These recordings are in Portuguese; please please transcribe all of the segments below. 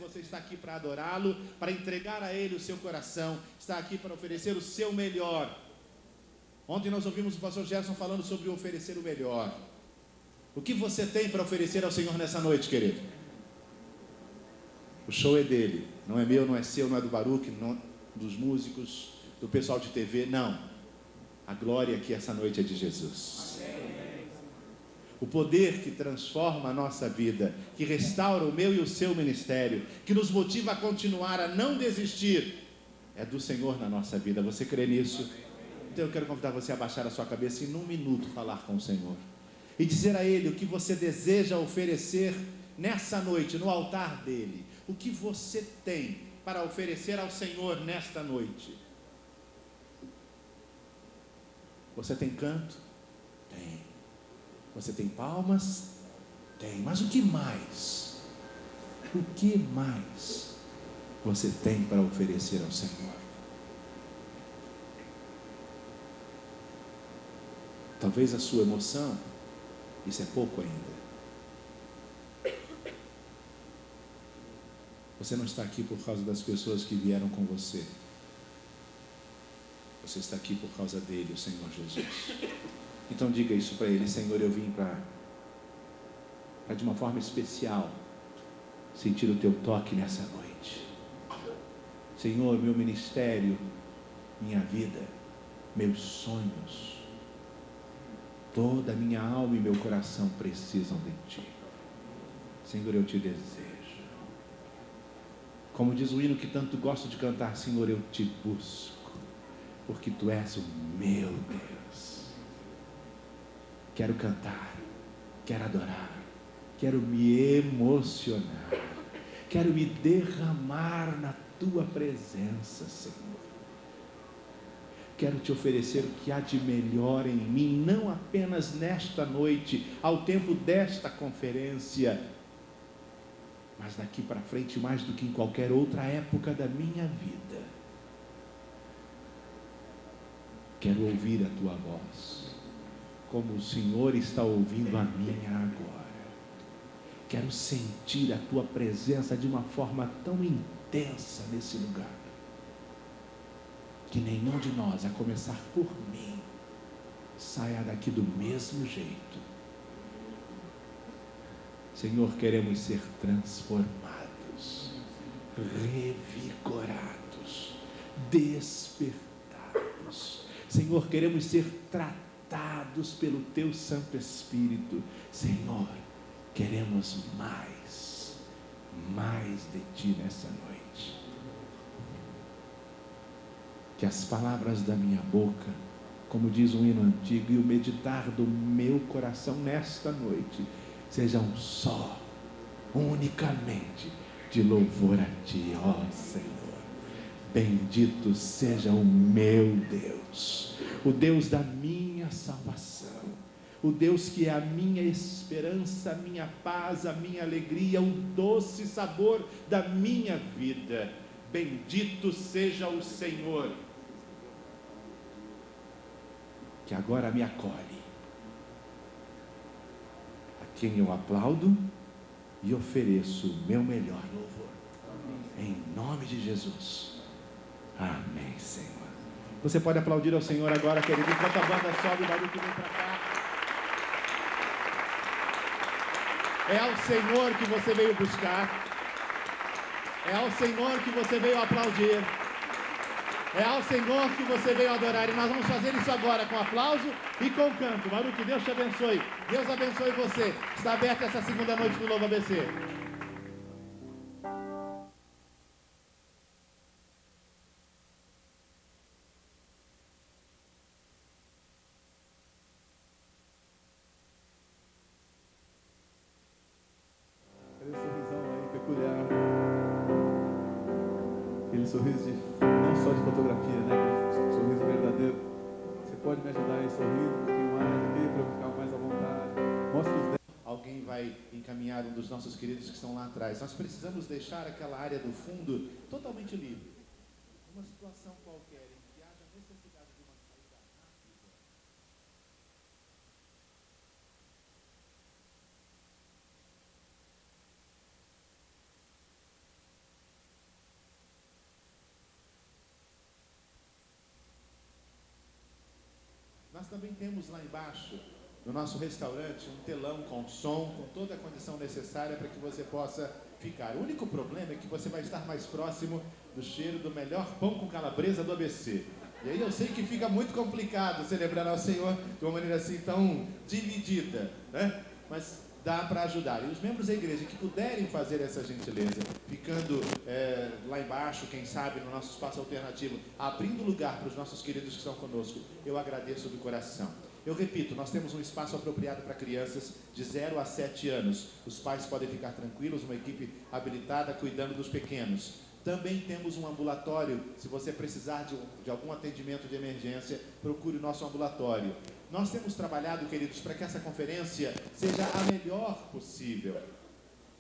você está aqui para adorá-lo, para entregar a Ele o seu coração, está aqui para oferecer o seu melhor. Ontem nós ouvimos o pastor Gerson falando sobre oferecer o melhor. O que você tem para oferecer ao Senhor nessa noite, querido? O show é dele, não é meu, não é seu, não é do Baruch, não dos músicos, do pessoal de TV, não. A glória aqui essa noite é de Jesus. O poder que transforma a nossa vida, que restaura o meu e o seu ministério, que nos motiva a continuar, a não desistir, é do Senhor na nossa vida. Você crê nisso? Então eu quero convidar você a baixar a sua cabeça e num minuto falar com o Senhor e dizer a Ele o que você deseja oferecer nessa noite, no altar dEle. O que você tem para oferecer ao Senhor nesta noite? Você tem canto? Tem. Você tem palmas? Tem. Mas o que mais? O que mais você tem para oferecer ao Senhor? Talvez a sua emoção, isso é pouco ainda. Você não está aqui por causa das pessoas que vieram com você. Você está aqui por causa dele, o Senhor Jesus. Então diga isso para ele: Senhor, eu vim para de uma forma especial sentir o teu toque nessa noite. Senhor, meu ministério, minha vida, meus sonhos, toda a minha alma e meu coração precisam de ti. Senhor, eu te desejo. Como diz o hino que tanto gosto de cantar, Senhor, eu te busco, porque tu és o meu Deus. Quero cantar, quero adorar, quero me emocionar, quero me derramar na tua presença, Senhor. Quero te oferecer o que há de melhor em mim, não apenas nesta noite, ao tempo desta conferência, mas daqui para frente, mais do que em qualquer outra época da minha vida. Quero ouvir a tua voz, como o Senhor está ouvindo a minha agora. Quero sentir a tua presença de uma forma tão intensa nesse lugar, que nenhum de nós, a começar por mim, saia daqui do mesmo jeito. Senhor, queremos ser transformados, revigorados, despertados. Senhor, queremos ser tratados pelo teu Santo Espírito. Senhor, queremos mais de ti nessa noite. Que as palavras da minha boca, como diz um hino antigo, e o meditar do meu coração nesta noite, sejam só, unicamente, de louvor a ti, ó Senhor. Bendito seja o meu Deus, o Deus da minha salvação, o Deus que é a minha esperança, a minha paz, a minha alegria, o doce sabor da minha vida. Bendito seja o Senhor, que agora me acolhe, a quem eu aplaudo e ofereço o meu melhor louvor. Em nome de Jesus. Amém, Senhor. Você pode aplaudir ao Senhor agora, querido. Enquanto a banda sobe, o barulho que vem para cá. É ao Senhor que você veio buscar. É ao Senhor que você veio aplaudir. É ao Senhor que você veio adorar. E nós vamos fazer isso agora com aplauso e com canto. Baruch, Deus te abençoe. Deus abençoe você. Está aberta essa segunda noite do Novo ABC. Sorriso não só de fotografia, né? Aquele sorriso verdadeiro. Você pode me ajudar aí, sorrindo um pouquinho mais aqui, para eu ficar mais à vontade. Mostra os dedos. Alguém vai encaminhar um dos nossos queridos que estão lá atrás. Nós precisamos deixar aquela área do fundo totalmente livre. Uma situação qualquer em que haja necessidade de uma saída rápida. também temos lá embaixo, no nosso restaurante, um telão com som, com toda a condição necessária para que você possa ficar. O único problema é que você vai estar mais próximo do cheiro do melhor pão com calabresa do ABC. E aí eu sei que fica muito complicado celebrar ao Senhor de uma maneira assim tão dividida, né? Mas dá para ajudar. E os membros da igreja que puderem fazer essa gentileza, ficando lá embaixo, quem sabe, no nosso espaço alternativo, abrindo lugar para os nossos queridos que estão conosco, eu agradeço do coração. Eu repito, nós temos um espaço apropriado para crianças de 0 a 7 anos. Os pais podem ficar tranquilos, uma equipe habilitada cuidando dos pequenos. Também temos um ambulatório. Se você precisar de algum atendimento de emergência, procure o nosso ambulatório. Nós temos trabalhado, queridos, para que essa conferência seja a melhor possível.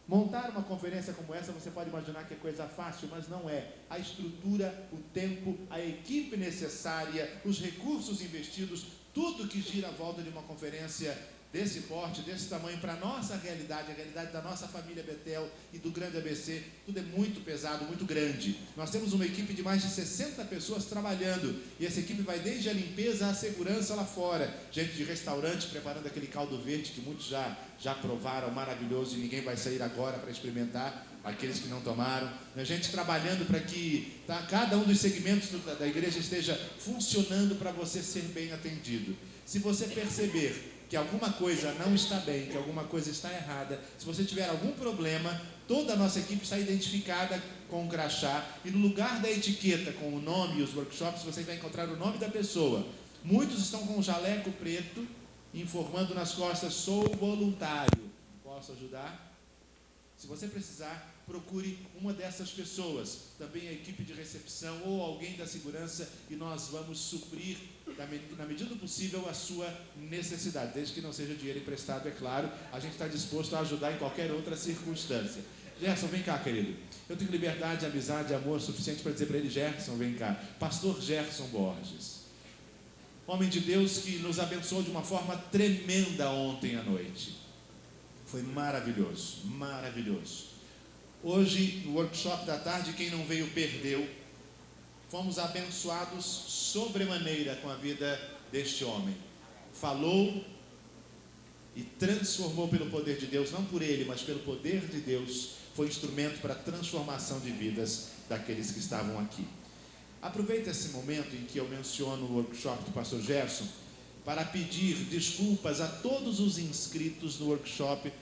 Montar uma conferência como essa, você pode imaginar que é coisa fácil, mas não é. A estrutura, o tempo, a equipe necessária, os recursos investidos, tudo que gira à volta de uma conferência desse porte, desse tamanho, para a nossa realidade, a realidade da nossa família Betel e do grande ABC, tudo é muito pesado, muito grande. Nós temos uma equipe de mais de 60 pessoas trabalhando, e essa equipe vai desde a limpeza à segurança lá fora, gente de restaurante preparando aquele caldo verde que muitos já provaram, maravilhoso, e ninguém vai sair agora para experimentar, aqueles que não tomaram, a gente trabalhando para que cada um dos segmentos da igreja esteja funcionando para você ser bem atendido. Se você perceber que alguma coisa não está bem, que alguma coisa está errada, se você tiver algum problema, toda a nossa equipe está identificada com um crachá, e no lugar da etiqueta com o nome e os workshops, você vai encontrar o nome da pessoa. Muitos estão com um jaleco preto, informando nas costas: sou voluntário, posso ajudar? Se você precisar, procure uma dessas pessoas, também a equipe de recepção ou alguém da segurança, e nós vamos suprir, na medida do possível, a sua necessidade, desde que não seja dinheiro emprestado, é claro. A gente está disposto a ajudar em qualquer outra circunstância. Gerson, vem cá, querido. Eu tenho liberdade, amizade, amor suficiente para dizer para ele: Gerson, vem cá. Pastor Gerson Borges, homem de Deus que nos abençoou de uma forma tremenda ontem à noite. Foi maravilhoso, maravilhoso. Hoje, no workshop da tarde, quem não veio perdeu. Fomos abençoados sobremaneira com a vida deste homem. Falou e transformou pelo poder de Deus, não por ele, mas pelo poder de Deus. Foi instrumento para a transformação de vidas daqueles que estavam aqui. Aproveita esse momento em que eu menciono o workshop do pastor Gerson para pedir desculpas a todos os inscritos no workshop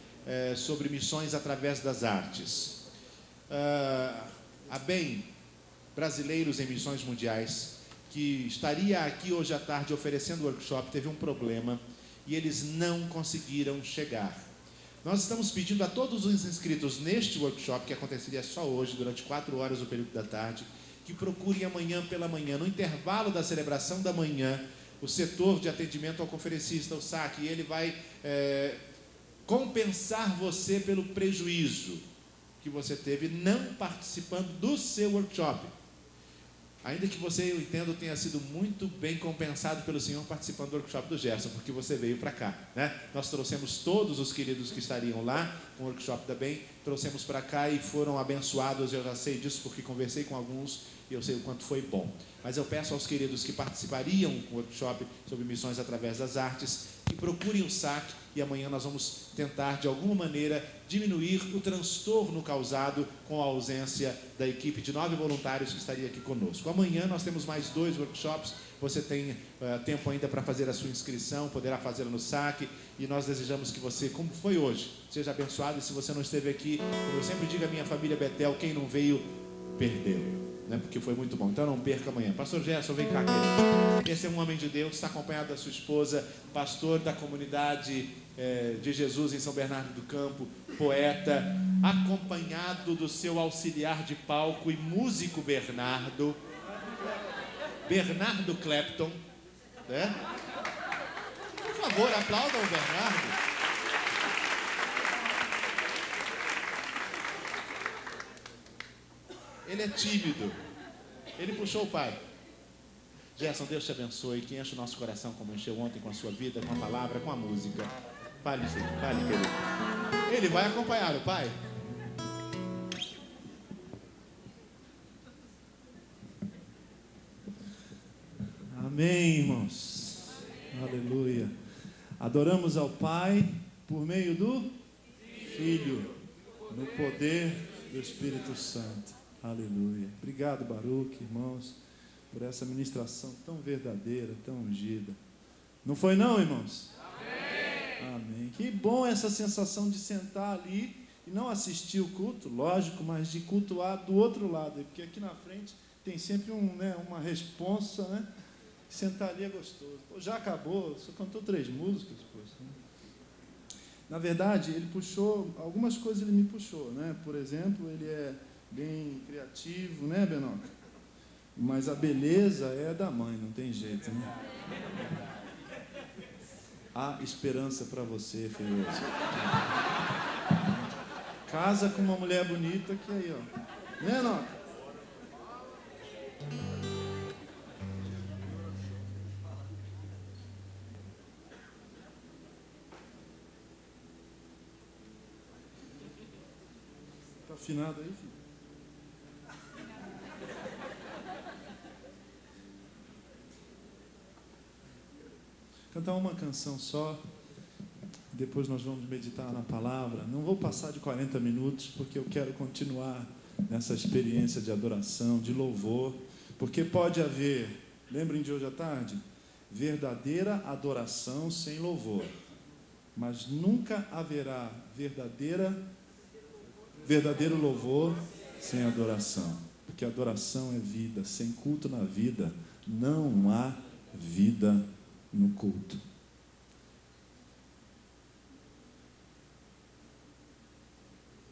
sobre missões através das artes. A BEM, Brasileiros em Missões Mundiais, que estaria aqui hoje à tarde oferecendo o workshop, teve um problema e eles não conseguiram chegar. Nós estamos pedindo a todos os inscritos neste workshop, que aconteceria só hoje, durante 4 horas do período da tarde, que procurem amanhã pela manhã, no intervalo da celebração da manhã, o setor de atendimento ao conferencista, o SAC, e ele vai compensar você pelo prejuízo que você teve não participando do seu workshop. Ainda que você, eu entendo, tenha sido muito bem compensado pelo Senhor participando do workshop do Gerson, porque você veio para cá, né? Nós trouxemos todos os queridos que estariam lá com o workshop da BEM, trouxemos para cá e foram abençoados. Eu já sei disso porque conversei com alguns e eu sei o quanto foi bom. Mas eu peço aos queridos que participariam do workshop sobre missões através das artes, que procurem o SAC, e amanhã nós vamos tentar, de alguma maneira, diminuir o transtorno causado com a ausência da equipe de 9 voluntários que estaria aqui conosco. Amanhã nós temos mais 2 workshops, você tem tempo ainda para fazer a sua inscrição, poderá fazê-la no SAC, e nós desejamos que você, como foi hoje, seja abençoado. E se você não esteve aqui, como eu sempre digo à minha família Betel, quem não veio, perdeu, né? Porque foi muito bom. Então não perca amanhã. Pastor Gerson, vem cá, querido. Esse é um homem de Deus, está acompanhado da sua esposa, pastor da comunidade de Jesus em São Bernardo do Campo, poeta, acompanhado do seu auxiliar de palco e músico Bernardo Clapton, né? Por favor, aplaudam o Bernardo. Ele é tímido. Ele puxou o pai. Gerson, Deus te abençoe, que enche o nosso coração como encheu ontem, com a sua vida, com a palavra, com a música. Fale, querido. Ele vai acompanhar o pai. Amém, irmãos. Aleluia. Adoramos ao Pai por meio do Filho, no poder do Espírito Santo. Aleluia. Obrigado, Baruque, irmãos, por essa ministração tão verdadeira, tão ungida. Não foi não, irmãos? Amém. Amém. Que bom essa sensação de sentar ali e não assistir o culto, lógico, mas de cultuar do outro lado, porque aqui na frente tem sempre uma responsa, né? Sentar ali é gostoso. Pô, já acabou, só cantou 3 músicas. Poxa, né? Na verdade, ele puxou, algumas coisas ele me puxou, né? Por exemplo, ele é bem criativo, né, Benoca? Mas a beleza é da mãe, não tem jeito, né? Há esperança para você, Feioso. Casa com uma mulher bonita que aí, ó. Né, Benoca? Tá afinado aí, filho? Cantar uma canção só, depois nós vamos meditar na palavra. Não vou passar de 40 minutos, porque eu quero continuar nessa experiência de adoração, de louvor, porque pode haver, lembrem de hoje à tarde, verdadeira adoração sem louvor, mas nunca haverá verdadeiro louvor sem adoração, porque adoração é vida, sem culto na vida, não há vida no culto.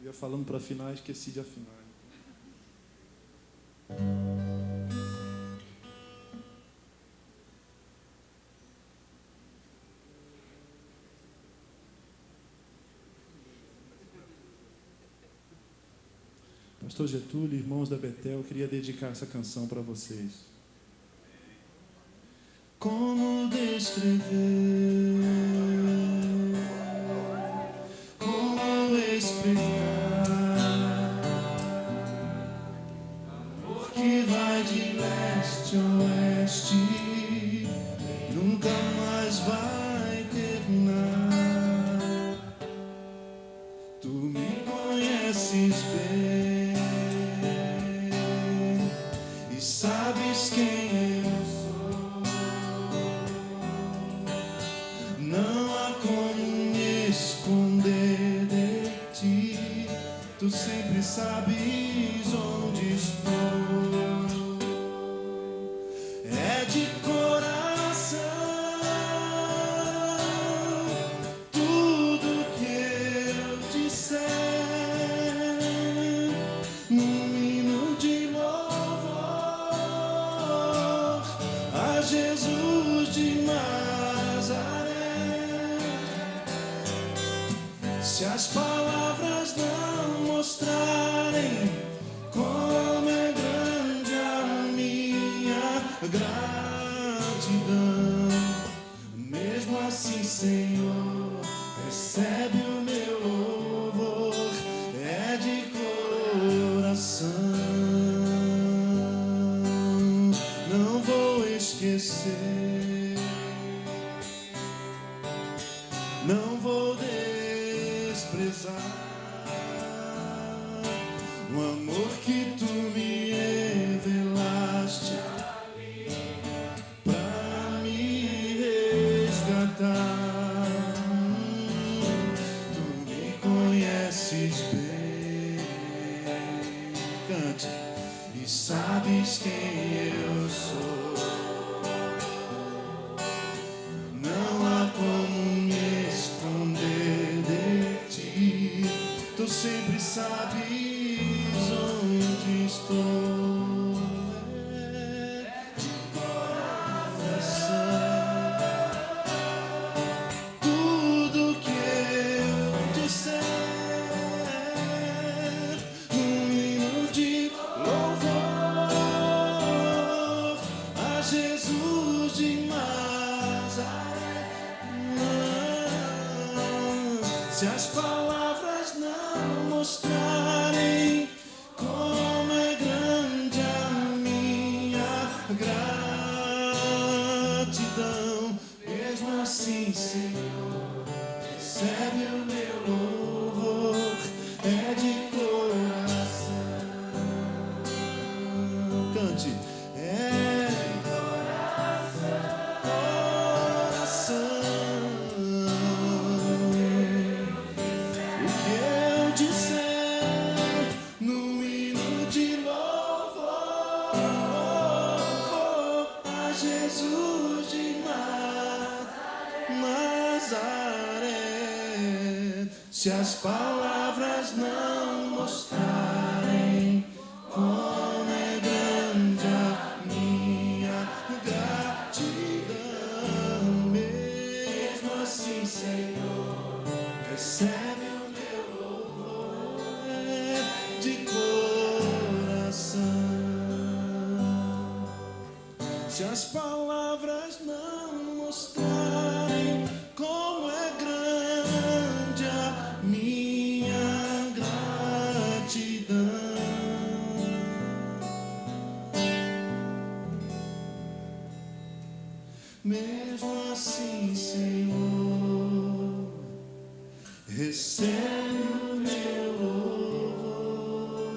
Eu ia falando para afinar, esqueci de afinar. Pastor Getúlio, irmãos da Betel, eu queria dedicar essa canção para vocês. Como descrever, como explicar, amor que vai de leste a oeste, nunca mais vai terminar. Tu me conheces bem e sabes quem eu sou. Não há como me esconder de ti, tu sempre sabes onde estou. É de coração tudo que eu disser, num hino de louvor a Jesus de Nazaré. Se as palavras não mostrarem como é grande a minha gratidão, mesmo assim, Senhor, recebe o meu louvor, é de coração. Não vou esquecer, não vou desprezar o amor que tu me revelaste pra me resgatar. Tu me conheces bem, cante, e sabes quem eu sou. Não há como me esconder de ti, tu sempre sabes onde estou. De coração, tudo que eu disser, um hino de louvor a Jesus de Nazaré. Se as palavras não mostrarem como é grande a minha gratidão, mesmo Se as palavras não mostrarem como é grande a minha gratidão, mesmo assim, Senhor, recebe o meu louvor de coração. Se as palavras não mostrarem como é grande a minha gratidão, mesmo assim, Senhor, recebe o meu louvor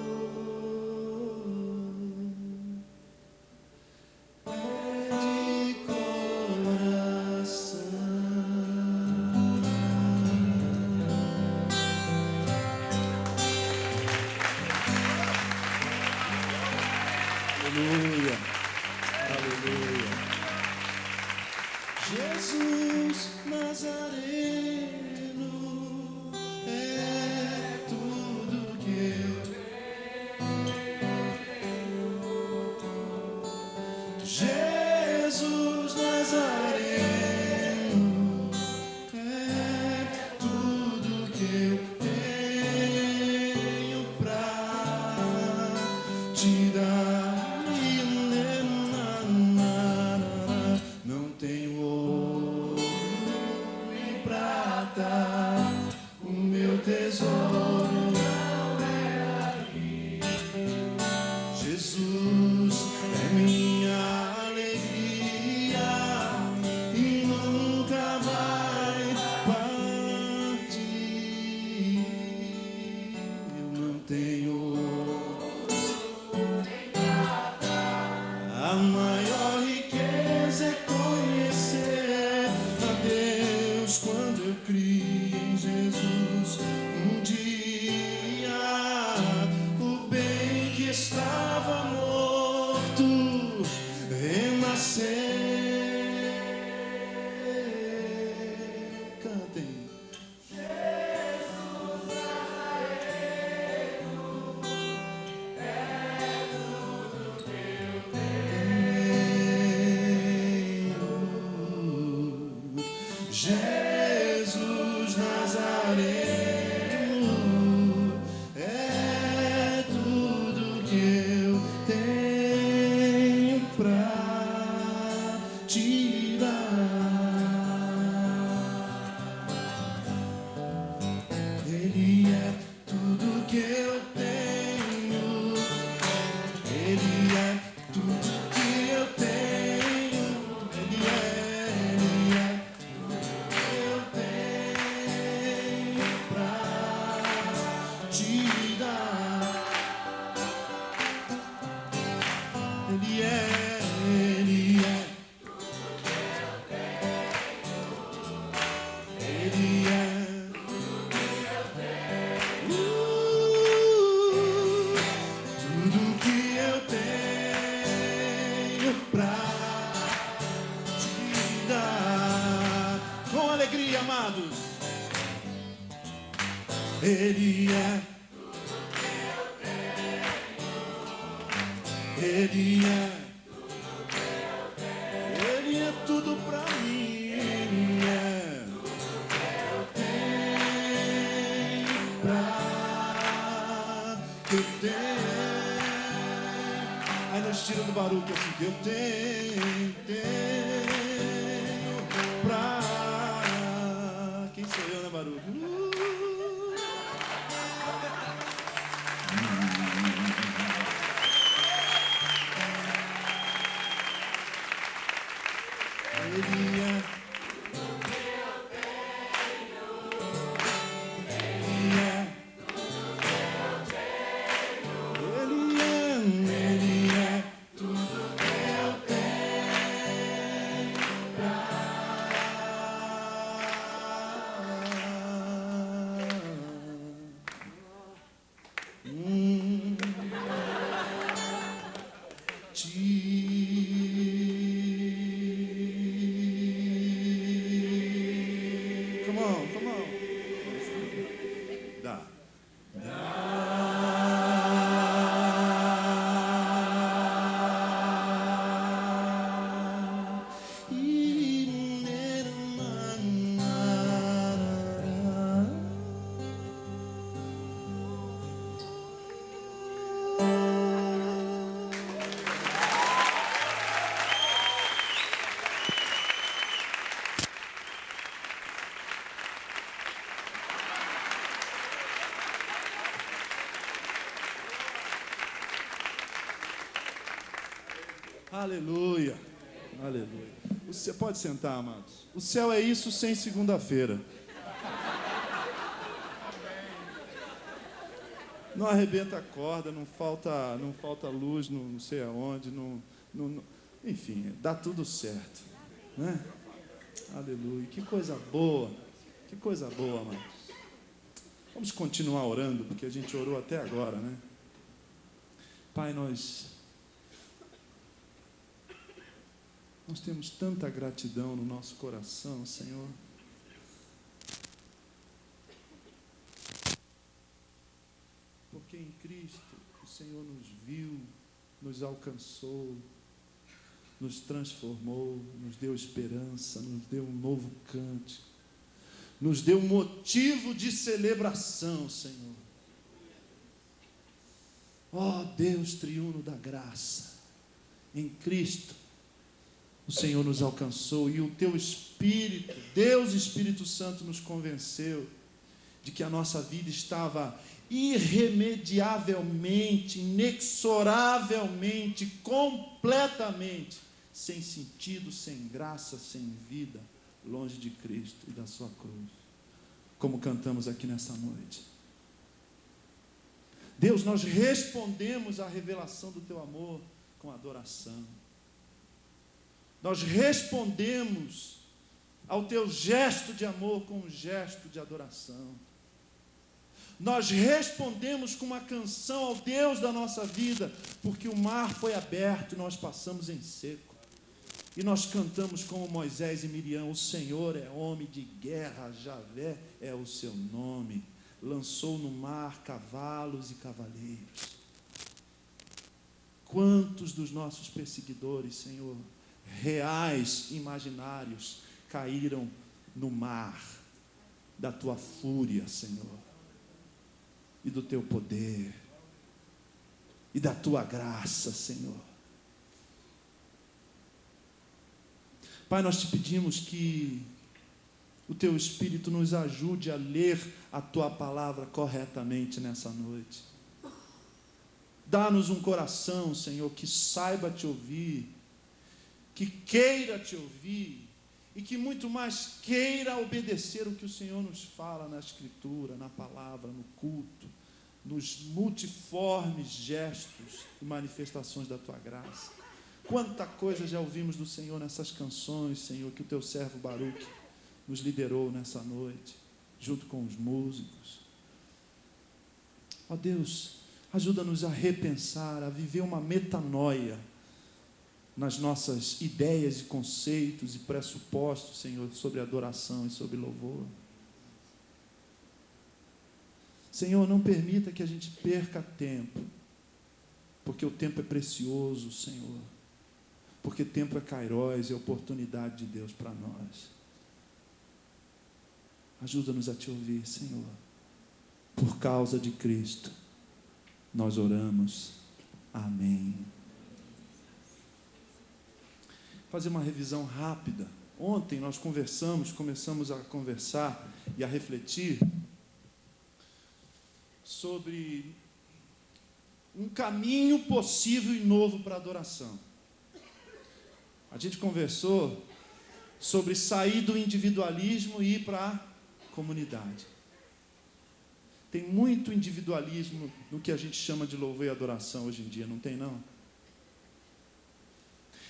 de coração. Aleluia, aleluia. Jesus Nazareno é tudo que eu tenho. Jesus Nazareno é tudo que eu tenho pra te dar. Não tenho ouro e prata, o meu tesouro não é aqui. Jesus é minha alegria e nunca vai partir. Eu não tenho a maior riqueza é conhecer a Deus quando eu criei em Jesus. Um dia o bem que estava morto renascer. Cantem. Jesus Nazareno é tudo que eu tenho pra te dar. Ele é tudo que eu tenho. Ele é tudo que eu tenho. Ele é eu tenho pra te dar. Ele é tudo que eu tenho pra te dar. Com alegria, amados. Ele é tudo pra mim. Eu tenho pra eu tenho. Aí nós tiramos do barulho assim que eu tenho pra. Quem sou eu, né, barulho? Ele é tudo que eu tenho. Aleluia. Aleluia. Você pode sentar, amados. O céu é isso sem segunda-feira. Não arrebenta a corda, não falta luz, não sei aonde, enfim, dá tudo certo, né? Aleluia. Que coisa boa, amados. Vamos continuar orando, porque a gente orou até agora, né? Pai, nós temos tanta gratidão no nosso coração, Senhor. Porque em Cristo o Senhor nos viu, nos alcançou, nos transformou, nos deu esperança, nos deu um novo cântico, nos deu um motivo de celebração, Senhor. Ó Deus triuno da graça, em Cristo o Senhor nos alcançou e o Teu Espírito, Deus Espírito Santo, nos convenceu de que a nossa vida estava irremediavelmente, inexoravelmente, completamente sem sentido, sem graça, sem vida, longe de Cristo e da sua cruz, como cantamos aqui nessa noite. Deus, nós respondemos à revelação do Teu amor com adoração. Nós respondemos ao Teu gesto de amor com um gesto de adoração. Nós respondemos com uma canção ao Deus da nossa vida, porque o mar foi aberto e nós passamos em seco. E nós cantamos como Moisés e Miriam: o Senhor é homem de guerra, Javé é o seu nome. Lançou no mar cavalos e cavaleiros. Quantos dos nossos perseguidores, Senhor, reais, imaginários, caíram no mar da Tua fúria, Senhor, e do Teu poder, e da Tua graça, Senhor. Pai, nós te pedimos que o Teu Espírito nos ajude a ler a Tua palavra corretamente nessa noite. Dá-nos um coração, Senhor, que saiba Te ouvir, que queira Te ouvir, e que muito mais queira obedecer o que o Senhor nos fala na Escritura, na palavra, no culto, nos multiformes gestos e manifestações da Tua graça. Quanta coisa já ouvimos do Senhor nessas canções, Senhor, que o Teu servo Baruque nos liderou nessa noite, junto com os músicos. Ó Deus, ajuda-nos a repensar, a viver uma metanoia nas nossas ideias e conceitos e pressupostos, Senhor, sobre adoração e sobre louvor. Senhor, não permita que a gente perca tempo, porque o tempo é precioso, Senhor, porque tempo é kairós, é oportunidade de Deus para nós. Ajuda-nos a Te ouvir, Senhor. Por causa de Cristo, nós oramos. Amém. Fazer uma revisão rápida. Ontem nós começamos a conversar e a refletir sobre um caminho possível e novo para a adoração. A gente conversou sobre sair do individualismo e ir para a comunidade. Tem muito individualismo no que a gente chama de louvor e adoração hoje em dia, não tem não?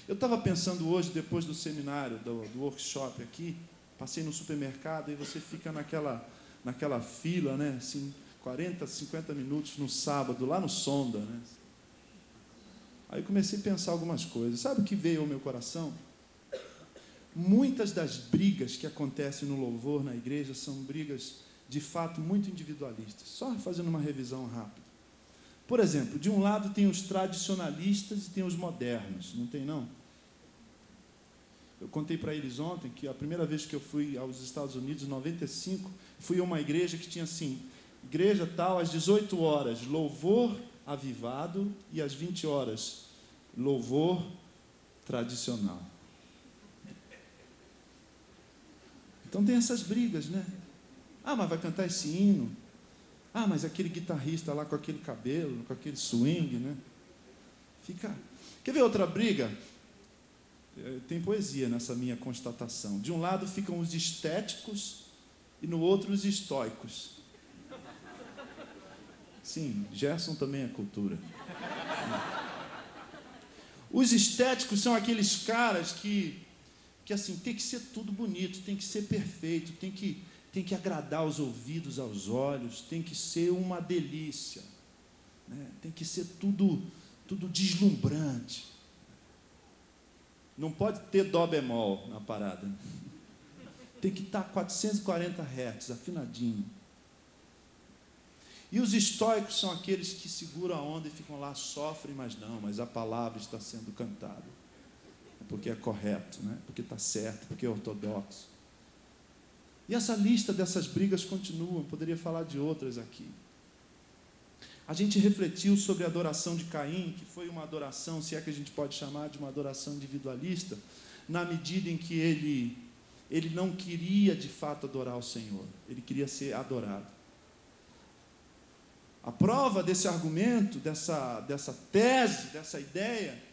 Eu estava pensando hoje, depois do seminário, do workshop aqui, passei no supermercado e você fica naquela fila, né, assim, 40, 50 minutos no sábado, lá no Sonda, né? Aí eu comecei a pensar algumas coisas. Sabe o que veio ao meu coração? Muitas das brigas que acontecem no louvor na igreja são brigas, de fato, muito individualistas. Só fazendo uma revisão rápida. Por exemplo, de um lado tem os tradicionalistas e tem os modernos, não tem não? Eu contei para eles ontem que a primeira vez que eu fui aos Estados Unidos, em 95, fui a uma igreja que tinha assim, igreja tal, às 18 horas, louvor avivado, e às 20 horas, louvor tradicional. Então tem essas brigas, né? Ah, mas vai cantar esse hino. Ah, mas aquele guitarrista lá com aquele cabelo, com aquele swing, né? Quer ver outra briga? Tem poesia nessa minha constatação. De um lado ficam os estéticos e no outro os estoicos. Sim, Gerson também é cultura. Os estéticos são aqueles caras que assim, tem que ser tudo bonito, tem que ser perfeito, tem que agradar os ouvidos, aos olhos, tem que ser uma delícia, né? Tem que ser tudo deslumbrante. Não pode ter dó bemol na parada. Tem que estar 440 Hz, afinadinho. E os estoicos são aqueles que seguram a onda e ficam lá, sofrem, mas a palavra está sendo cantada. Porque é correto, né? Porque está certo, porque é ortodoxo. E essa lista dessas brigas continua, poderia falar de outras aqui. A gente refletiu sobre a adoração de Caim, que foi uma adoração, se é que a gente pode chamar de uma adoração individualista, na medida em que ele não queria de fato adorar o Senhor, ele queria ser adorado. A prova desse argumento, dessa tese, dessa ideia,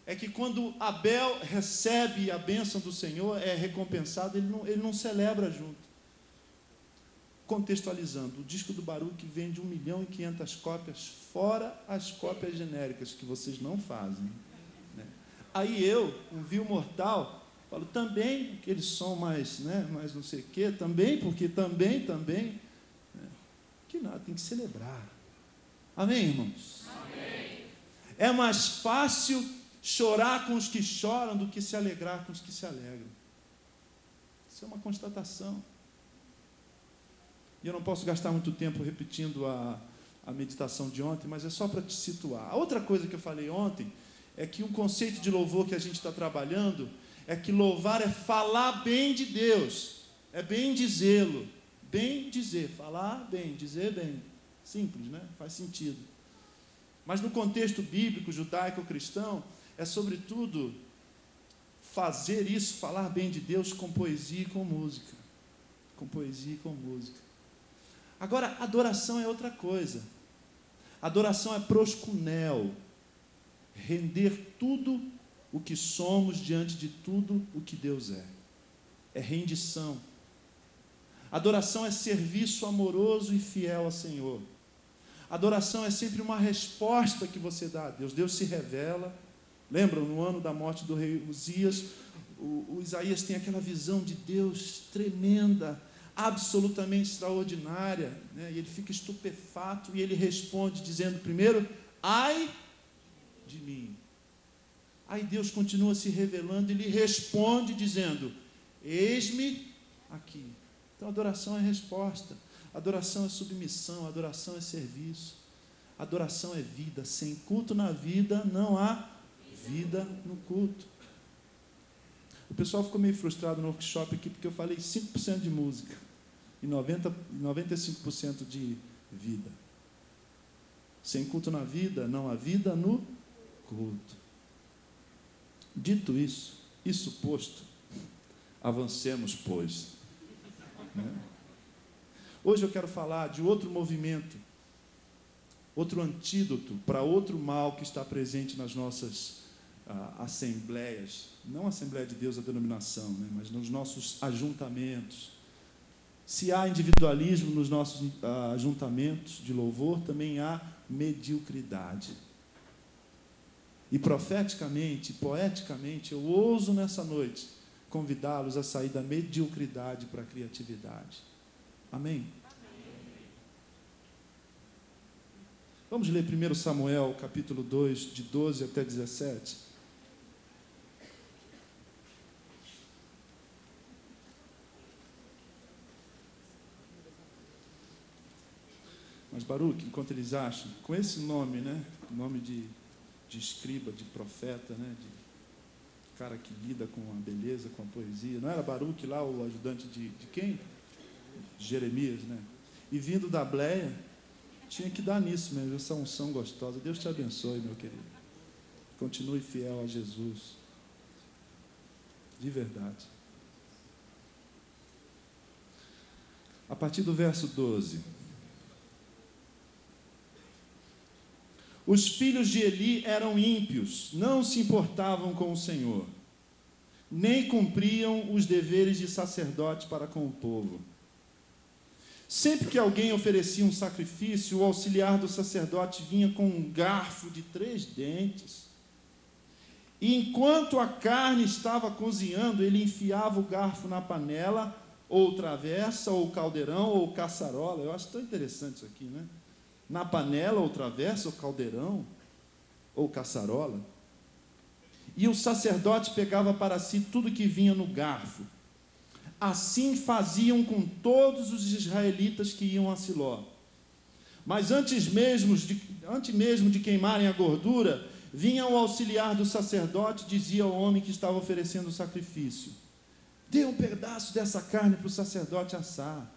é que quando Abel recebe a bênção do Senhor, é recompensado, ele não celebra junto. Contextualizando, o disco do Baruch vende 1.500.000 cópias, fora as cópias genéricas, que vocês não fazem, né? Aí eu, um vil mortal, falo, também, aquele som mais, né, mais não sei o quê, também, porque também, né? Que nada, tem que celebrar. Amém, irmãos? Amém. É mais fácil chorar com os que choram do que se alegrar com os que se alegram. Isso é uma constatação. E eu não posso gastar muito tempo repetindo a meditação de ontem, mas é só para te situar. A outra coisa que eu falei ontem é que um conceito de louvor que a gente está trabalhando é que louvar é falar bem de Deus, é bem dizê-lo, bem dizer, falar bem, dizer bem. Simples, né? Faz sentido. Mas no contexto bíblico, judaico-cristão, é sobretudo fazer isso, falar bem de Deus com poesia e com música. Com poesia e com música. Agora, adoração é outra coisa. Adoração é proskunel, render tudo o que somos diante de tudo o que Deus é. É rendição. Adoração é serviço amoroso e fiel ao Senhor. Adoração é sempre uma resposta que você dá a Deus. Deus se revela. Lembram, no ano da morte do rei Uzias, o Isaías tem aquela visão de Deus tremenda, absolutamente extraordinária, né? E ele fica estupefato e ele responde dizendo primeiro, ai de mim. Aí Deus continua se revelando e ele responde dizendo, eis-me aqui. Então adoração é resposta, adoração é submissão, adoração é serviço, adoração é vida. Sem culto na vida não há vida no culto. O pessoal ficou meio frustrado no workshop aqui porque eu falei 5% de música e 95% de vida. Sem culto na vida, não há vida no culto. Dito isso posto, avancemos, pois. Hoje eu quero falar de outro movimento, outro antídoto para outro mal que está presente nas nossas assembleias, não a Assembleia de Deus, a denominação, né, mas nos nossos ajuntamentos. Se há individualismo nos nossos ajuntamentos de louvor, também há mediocridade. E profeticamente, poeticamente, eu ouso nessa noite convidá-los a sair da mediocridade para a criatividade. Amém? Vamos ler 1 Samuel, capítulo 2, de 12 até 17. Mas Baruch, enquanto eles acham, com esse nome, né? Nome de escriba, de profeta, né? De cara que lida com a beleza, com a poesia. Não era Baruch lá o ajudante de quem? Jeremias, né? E vindo da Bleia, tinha que dar nisso mesmo, essa unção gostosa. Deus te abençoe, meu querido. Continue fiel a Jesus. De verdade. A partir do verso 12. Os filhos de Eli eram ímpios, não se importavam com o Senhor. nem cumpriam os deveres de sacerdote para com o povo. Sempre que alguém oferecia um sacrifício, o auxiliar do sacerdote vinha com um garfo de 3 dentes. E enquanto a carne estava cozinhando, ele enfiava o garfo na panela, ou travessa, ou caldeirão, ou caçarola. Eu acho tão interessante isso aqui, né? Na panela, ou travessa, ou caldeirão, ou caçarola. E o sacerdote pegava para si tudo que vinha no garfo. Assim faziam com todos os israelitas que iam a Siló. Mas antes mesmo de queimarem a gordura, vinha o auxiliar do sacerdote e dizia ao homem que estava oferecendo o sacrifício: dê um pedaço dessa carne para o sacerdote assar.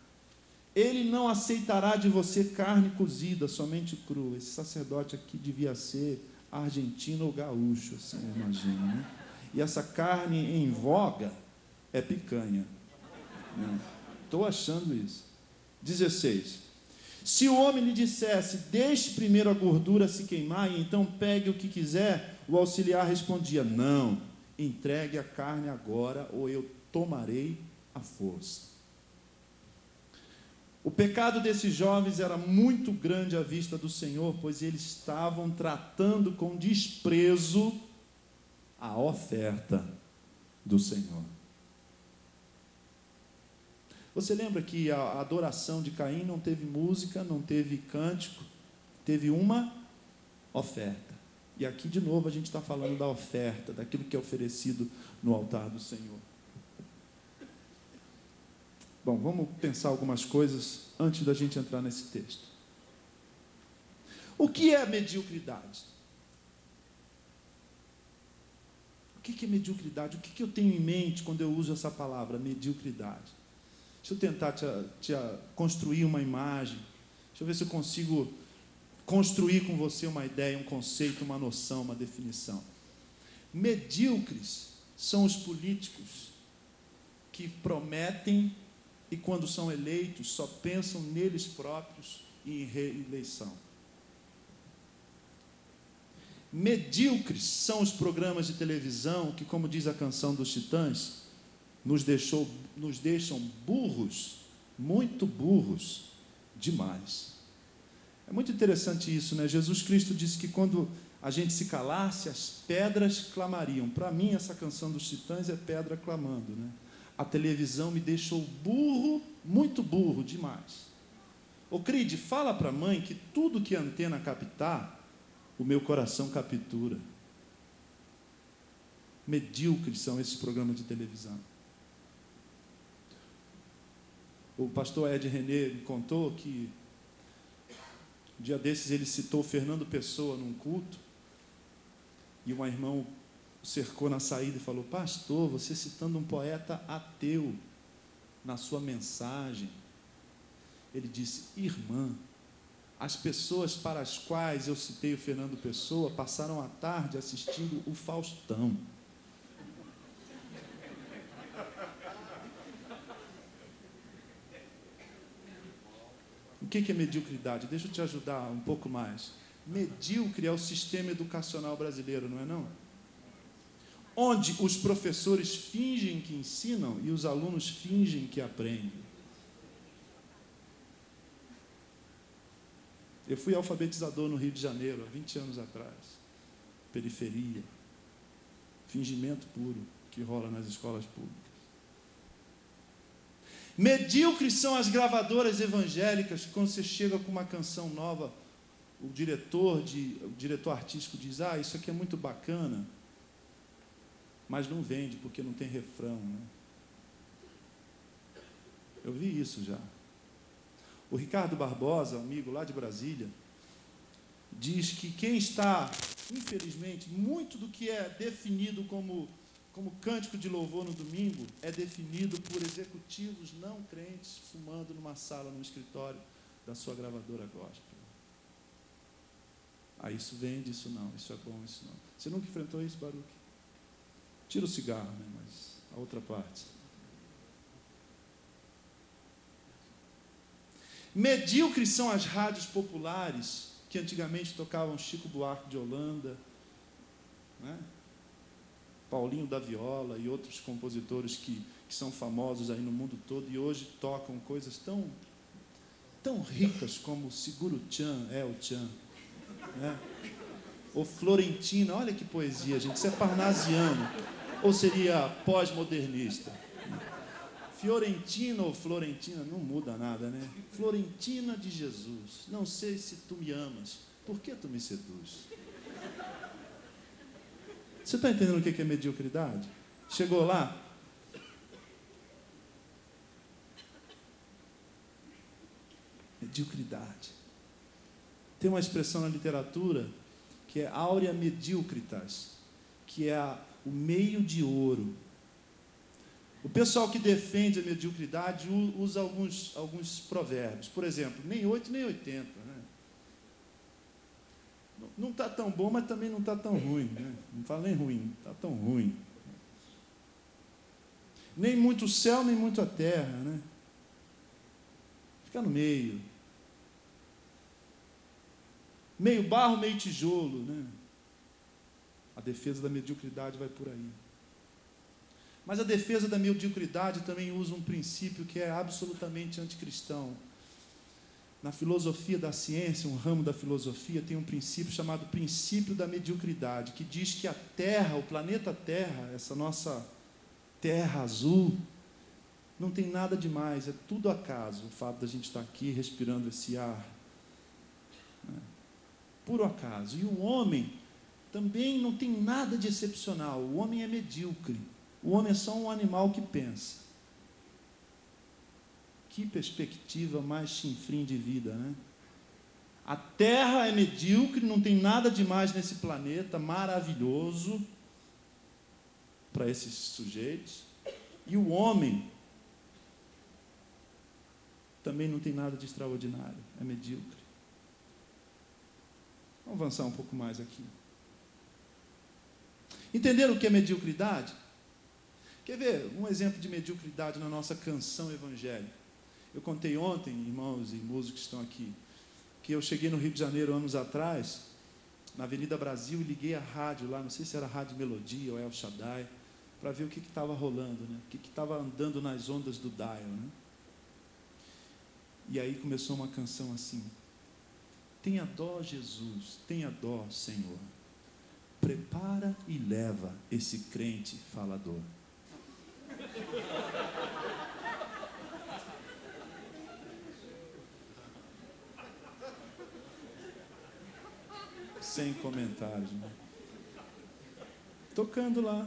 Ele não aceitará de você carne cozida, somente crua. Esse sacerdote aqui devia ser argentino ou gaúcho, assim, eu imagino, né? E essa carne em voga é picanha. Estou achando isso. 16. Se o homem lhe dissesse: deixe primeiro a gordura se queimar e então pegue o que quiser, o auxiliar respondia: não, entregue a carne agora ou eu tomarei a força. O pecado desses jovens era muito grande à vista do Senhor, pois eles estavam tratando com desprezo a oferta do Senhor. Você lembra que a adoração de Caim não teve música, não teve cântico, teve uma oferta. E aqui de novo a gente está falando da oferta, daquilo que é oferecido no altar do Senhor. Bom, vamos pensar algumas coisas antes da gente entrar nesse texto. O que é mediocridade? O que é mediocridade? O que eu tenho em mente quando eu uso essa palavra, mediocridade? Deixa eu tentar te construir uma imagem. Deixa eu ver se eu consigo construir com você uma ideia, um conceito, uma noção, uma definição. Medíocres são os políticos que prometem e, quando são eleitos, só pensam neles próprios e em reeleição. Medíocres são os programas de televisão que, como diz a canção dos Titãs, nos deixam burros, muito burros, demais. É muito interessante isso, né? Jesus Cristo disse que quando a gente se calasse, as pedras clamariam. Para mim, essa canção dos Titãs é pedra clamando, né? A televisão me deixou burro, muito burro, demais. Ô Cride, fala para a mãe que tudo que a antena captar, o meu coração captura. Medíocres são esses programas de televisão. O pastor Ed René me contou que um dia desses ele citou Fernando Pessoa num culto, e uma irmã o cercou na saída e falou: pastor, você citando um poeta ateu na sua mensagem. Ele disse: irmã, as pessoas para as quais eu citei o Fernando Pessoa passaram a tarde assistindo o Faustão. O que é mediocridade? Deixa eu te ajudar um pouco mais. Medíocre é o sistema educacional brasileiro, não é não? Onde os professores fingem que ensinam e os alunos fingem que aprendem. Eu fui alfabetizador no Rio de Janeiro, há 20 anos atrás. Periferia. Fingimento puro que rola nas escolas públicas. Medíocres são as gravadoras evangélicas, que quando você chega com uma canção nova, o diretor artístico diz: isso aqui é muito bacana, mas não vende porque não tem refrão, né? Eu vi isso já. O Ricardo Barbosa, amigo lá de Brasília, diz que quem está, infelizmente, muito do que é definido como cântico de louvor no domingo é definido por executivos não crentes fumando numa sala, num escritório da sua gravadora gospel. Isso vende, isso não, isso é bom, isso não. Você nunca enfrentou isso, Baruch? Tira o cigarro, né? Mas a outra parte. Medíocres são as rádios populares que antigamente tocavam Chico Buarque de Holanda, né? Paulinho da Viola e outros compositores que são famosos aí no mundo todo e hoje tocam coisas tão ricas como Seguro Tchan, El Tchan, né? Ou Florentina, olha que poesia, gente, isso é parnasiano, ou seria pós-modernista. Fiorentina ou Florentina, não muda nada, né? Florentina de Jesus, não sei se tu me amas, por que tu me seduz? Você está entendendo o que é mediocridade? Chegou lá? Mediocridade. Tem uma expressão na literatura que é aurea mediocritas, que é o meio de ouro. O pessoal que defende a mediocridade usa alguns provérbios. Por exemplo, nem 8 nem 80. Né? Não está tão bom, mas também não está tão ruim. Né? Não fala nem ruim, está tão ruim. Nem muito céu, nem muito a terra. Né? Fica no meio. Meio barro, meio tijolo. Né? A defesa da mediocridade vai por aí. Mas a defesa da mediocridade também usa um princípio que é absolutamente anticristão. Na filosofia da ciência, um ramo da filosofia, tem um princípio chamado princípio da mediocridade, que diz que a Terra, o planeta Terra, essa nossa Terra azul, não tem nada demais, é tudo acaso, o fato da gente estar aqui respirando esse ar. Né? Puro acaso. E o homem também não tem nada de excepcional, o homem é medíocre. O homem é só um animal que pensa. Que perspectiva mais chinfrim de vida, né? A Terra é medíocre, não tem nada demais nesse planeta, maravilhoso para esses sujeitos. E o homem também não tem nada de extraordinário, é medíocre. Vamos avançar um pouco mais aqui. Entenderam o que é mediocridade? Quer ver um exemplo de mediocridade na nossa canção evangélica? Eu contei ontem, irmãos e músicos que estão aqui, que eu cheguei no Rio de Janeiro anos atrás, na Avenida Brasil, e liguei a rádio lá, não sei se era a Rádio Melodia ou El Shaddai, para ver o que estava rolando, né? O que estava andando nas ondas do dial. Né? E aí começou uma canção assim: tenha dó, Jesus, tenha dó, Senhor, prepara e leva esse crente falador. Sem comentários, né? Tocando lá.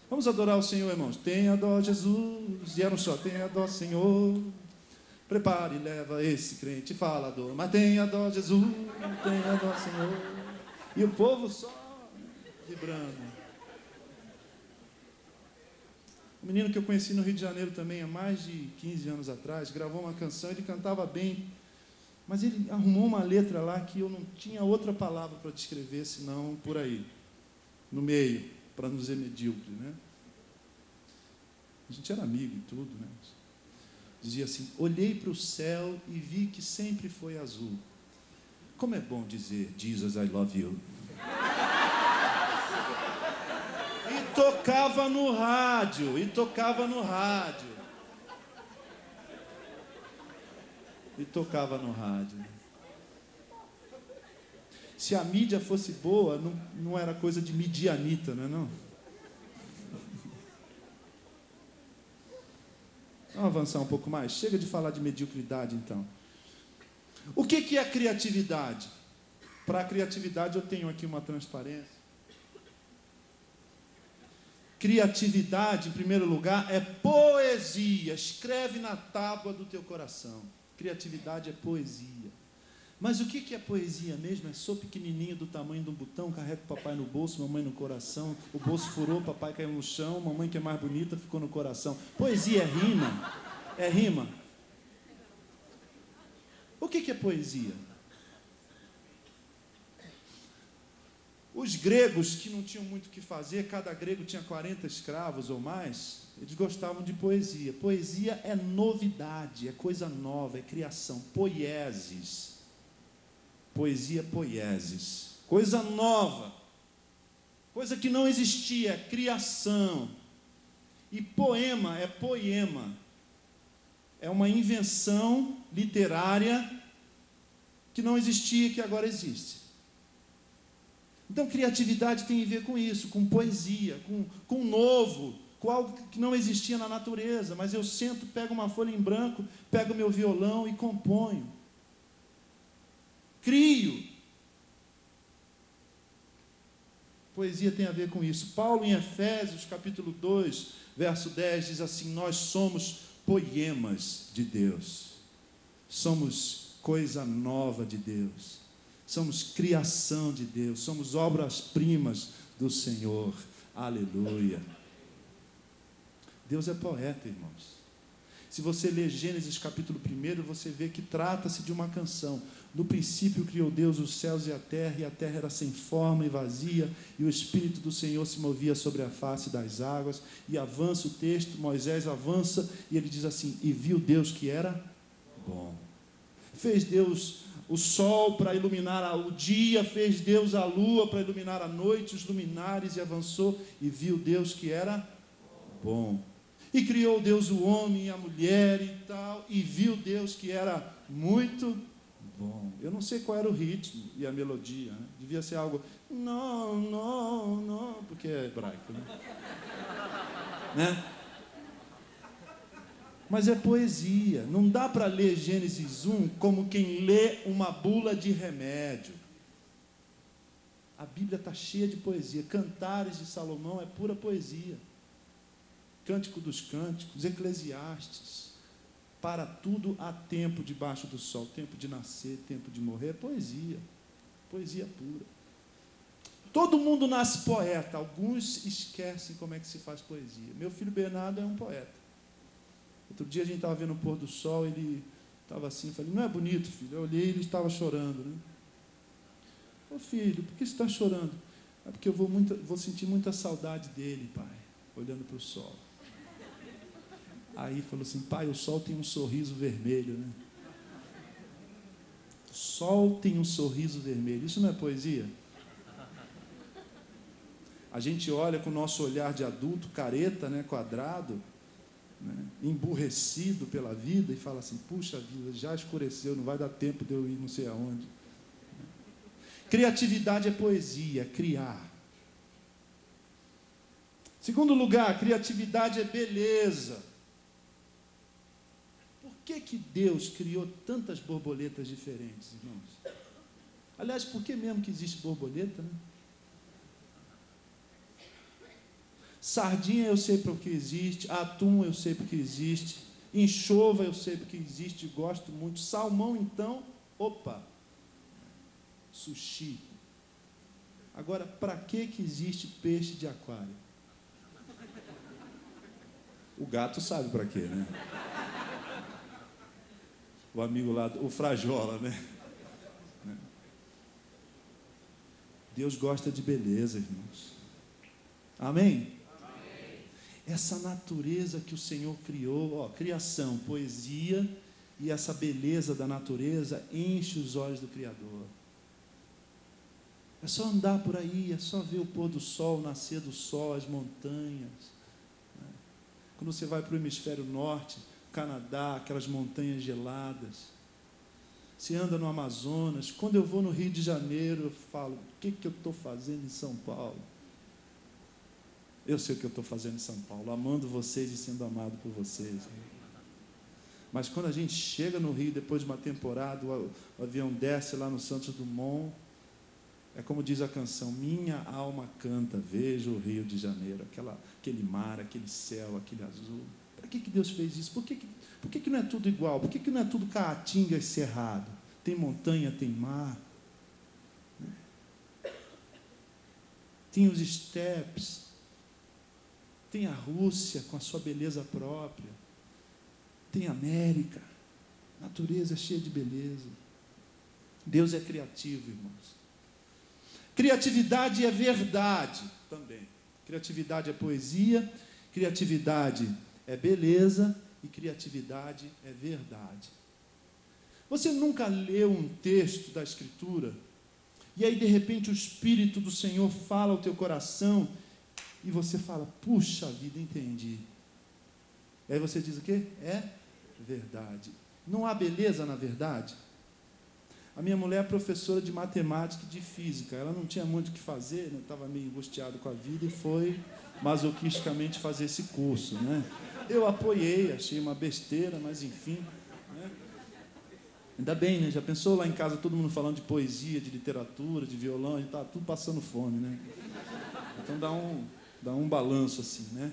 Vamos adorar o Senhor, irmãos. Tenha dó, Jesus. E era um só: tenha dó, Senhor. Prepare e leva esse crente falador. Mas tenha dó, Jesus. Tenha dó, Senhor. E o povo só vibrando. Um menino que eu conheci no Rio de Janeiro também, há mais de 15 anos atrás, gravou uma canção, ele cantava bem, mas ele arrumou uma letra lá que eu não tinha outra palavra para descrever, senão por aí, no meio, para não dizer medíocre, né? A gente era amigo e tudo, né? Dizia assim: olhei para o céu e vi que sempre foi azul. Como é bom dizer Jesus, I love you. E tocava no rádio, e tocava no rádio. E tocava no rádio. Se a mídia fosse boa, não era coisa de midianita, não é não? Vamos avançar um pouco mais? Chega de falar de mediocridade, então. O que é criatividade? Para a criatividade eu tenho aqui uma transparência. Criatividade, em primeiro lugar, é poesia. Escreve na tábua do teu coração. Criatividade é poesia. Mas o que é poesia mesmo? É sou pequenininho do tamanho de um botão, carrego o papai no bolso, mamãe no coração, o bolso furou, papai caiu no chão, mamãe que é mais bonita ficou no coração. Poesia é rima. É rima. O que é poesia? Os gregos, que não tinham muito o que fazer, cada grego tinha 40 escravos ou mais, eles gostavam de poesia. Poesia é novidade, é coisa nova, é criação. Poiesis. Poesia, poiesis. Coisa nova. Coisa que não existia, é criação. E poema é poema. É uma invenção literária que não existia e que agora existe. Então, criatividade tem a ver com isso, com poesia, com novo, com algo que não existia na natureza. Mas eu sento, pego uma folha em branco, pego meu violão e componho. Crio. Poesia tem a ver com isso. Paulo, em Efésios, capítulo 2, verso 10, diz assim: nós somos poemas de Deus. Somos coisa nova de Deus. Somos criação de Deus. Somos obras-primas do Senhor. Aleluia. Deus é poeta, irmãos. Se você ler Gênesis capítulo 1, você vê que trata-se de uma canção. No princípio criou Deus os céus e a terra era sem forma e vazia, e o Espírito do Senhor se movia sobre a face das águas. E avança o texto, Moisés avança, e ele diz assim: e viu Deus que era bom. Fez Deus o sol para iluminar o dia, fez Deus a lua para iluminar a noite, os luminares, e avançou, e viu Deus que era bom. E criou Deus o homem e a mulher e tal, e viu Deus que era muito bom. Eu não sei qual era o ritmo e a melodia, né? Devia ser algo, não, porque é hebraico, né? Mas é poesia. Não dá para ler Gênesis 1 como quem lê uma bula de remédio. A Bíblia está cheia de poesia. Cantares de Salomão é pura poesia. Cântico dos Cânticos, Eclesiastes. Para tudo há tempo debaixo do sol. Tempo de nascer, tempo de morrer. É poesia. Poesia pura. Todo mundo nasce poeta. Alguns esquecem como é que se faz poesia. Meu filho Bernardo é um poeta. Outro dia a gente estava vendo o pôr do sol, ele estava assim, falei: não é bonito, filho? Eu olhei e ele estava chorando, né? Ô filho, por que você está chorando? É porque eu vou sentir muita saudade dele, pai, olhando para o sol. Aí falou assim: pai, o sol tem um sorriso vermelho, né? O sol tem um sorriso vermelho. Isso não é poesia? A gente olha com o nosso olhar de adulto, careta, né, quadrado, né, emburrecido pela vida, e fala assim: puxa vida, já escureceu, não vai dar tempo de eu ir não sei aonde. Criatividade é poesia, criar. Segundo lugar, criatividade é beleza. Por que Deus criou tantas borboletas diferentes, irmãos? Aliás, por que mesmo que existe borboleta, né? Sardinha eu sei porque existe, atum eu sei porque existe, enxova eu sei porque existe, gosto muito. Salmão, então, opa, sushi. Agora, para que existe peixe de aquário? O gato sabe para quê, né? O amigo lá, o Frajola, né? Deus gosta de beleza, irmãos. Amém? Essa natureza que o Senhor criou, criação, poesia, e essa beleza da natureza enche os olhos do Criador. É só andar por aí, é só ver o pôr do sol, o nascer do sol, as montanhas. Quando você vai para o hemisfério norte, Canadá, aquelas montanhas geladas. Você anda no Amazonas. Quando eu vou no Rio de Janeiro, eu falo: o que eu estou fazendo em São Paulo? Eu sei o que eu estou fazendo em São Paulo, amando vocês e sendo amado por vocês. Mas quando a gente chega no Rio, depois de uma temporada, o avião desce lá no Santos Dumont, é como diz a canção: minha alma canta, vejo o Rio de Janeiro, aquele mar, aquele céu, aquele azul. Para que Deus fez isso? Por que não é tudo igual? Por que não é tudo Caatinga e Cerrado? Tem montanha, tem mar. Tem os estepes. Tem a Rússia com a sua beleza própria. Tem a América. A natureza é cheia de beleza. Deus é criativo, irmãos. Criatividade é verdade também. Criatividade é poesia, criatividade é beleza e criatividade é verdade. Você nunca leu um texto da Escritura E aí, de repente, o Espírito do Senhor fala ao teu coração e você fala, puxa vida, entendi. E aí você diz o quê? É verdade. Não há beleza na verdade? A minha mulher é professora de matemática e de física. Ela não tinha muito o que fazer, estava meio angustiada com a vida e foi masoquisticamente fazer esse curso, né? Eu apoiei, achei uma besteira, mas enfim, né? Ainda bem, né? Já pensou lá em casa todo mundo falando de poesia, de literatura, de violão, e tá tudo passando fome, né? Então dá um balanço assim, né?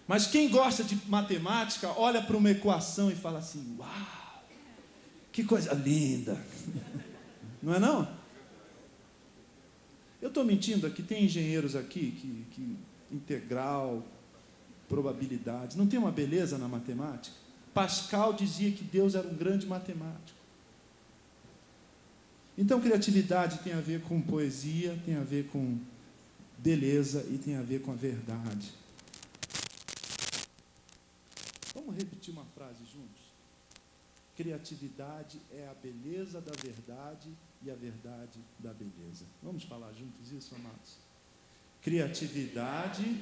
Mas quem gosta de matemática olha para uma equação e fala assim, uau, que coisa linda. Não é não? Eu estou mentindo aqui, tem engenheiros aqui que integral, probabilidades, não tem uma beleza na matemática? Pascal dizia que Deus era um grande matemático. Então, criatividade tem a ver com poesia, tem a ver com beleza e tem a ver com a verdade. Vamos repetir uma frase juntos? Criatividade é a beleza da verdade e a verdade da beleza. Vamos falar juntos isso, amados? Criatividade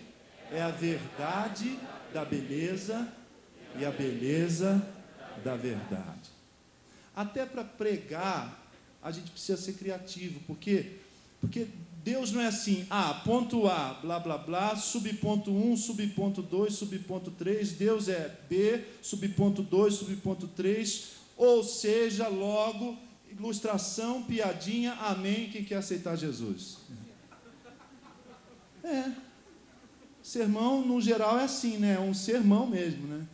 é a verdade da beleza e a beleza da verdade. Até para pregar, a gente precisa ser criativo. Por quê? Porque Deus não é assim, ponto A, blá, blá, blá, subponto 1, subponto 2, subponto 3, Deus é B, subponto 2, subponto 3, ou seja, logo, ilustração, piadinha, amém, quem quer aceitar Jesus? Sermão, no geral, é assim, né? É um sermão mesmo, né?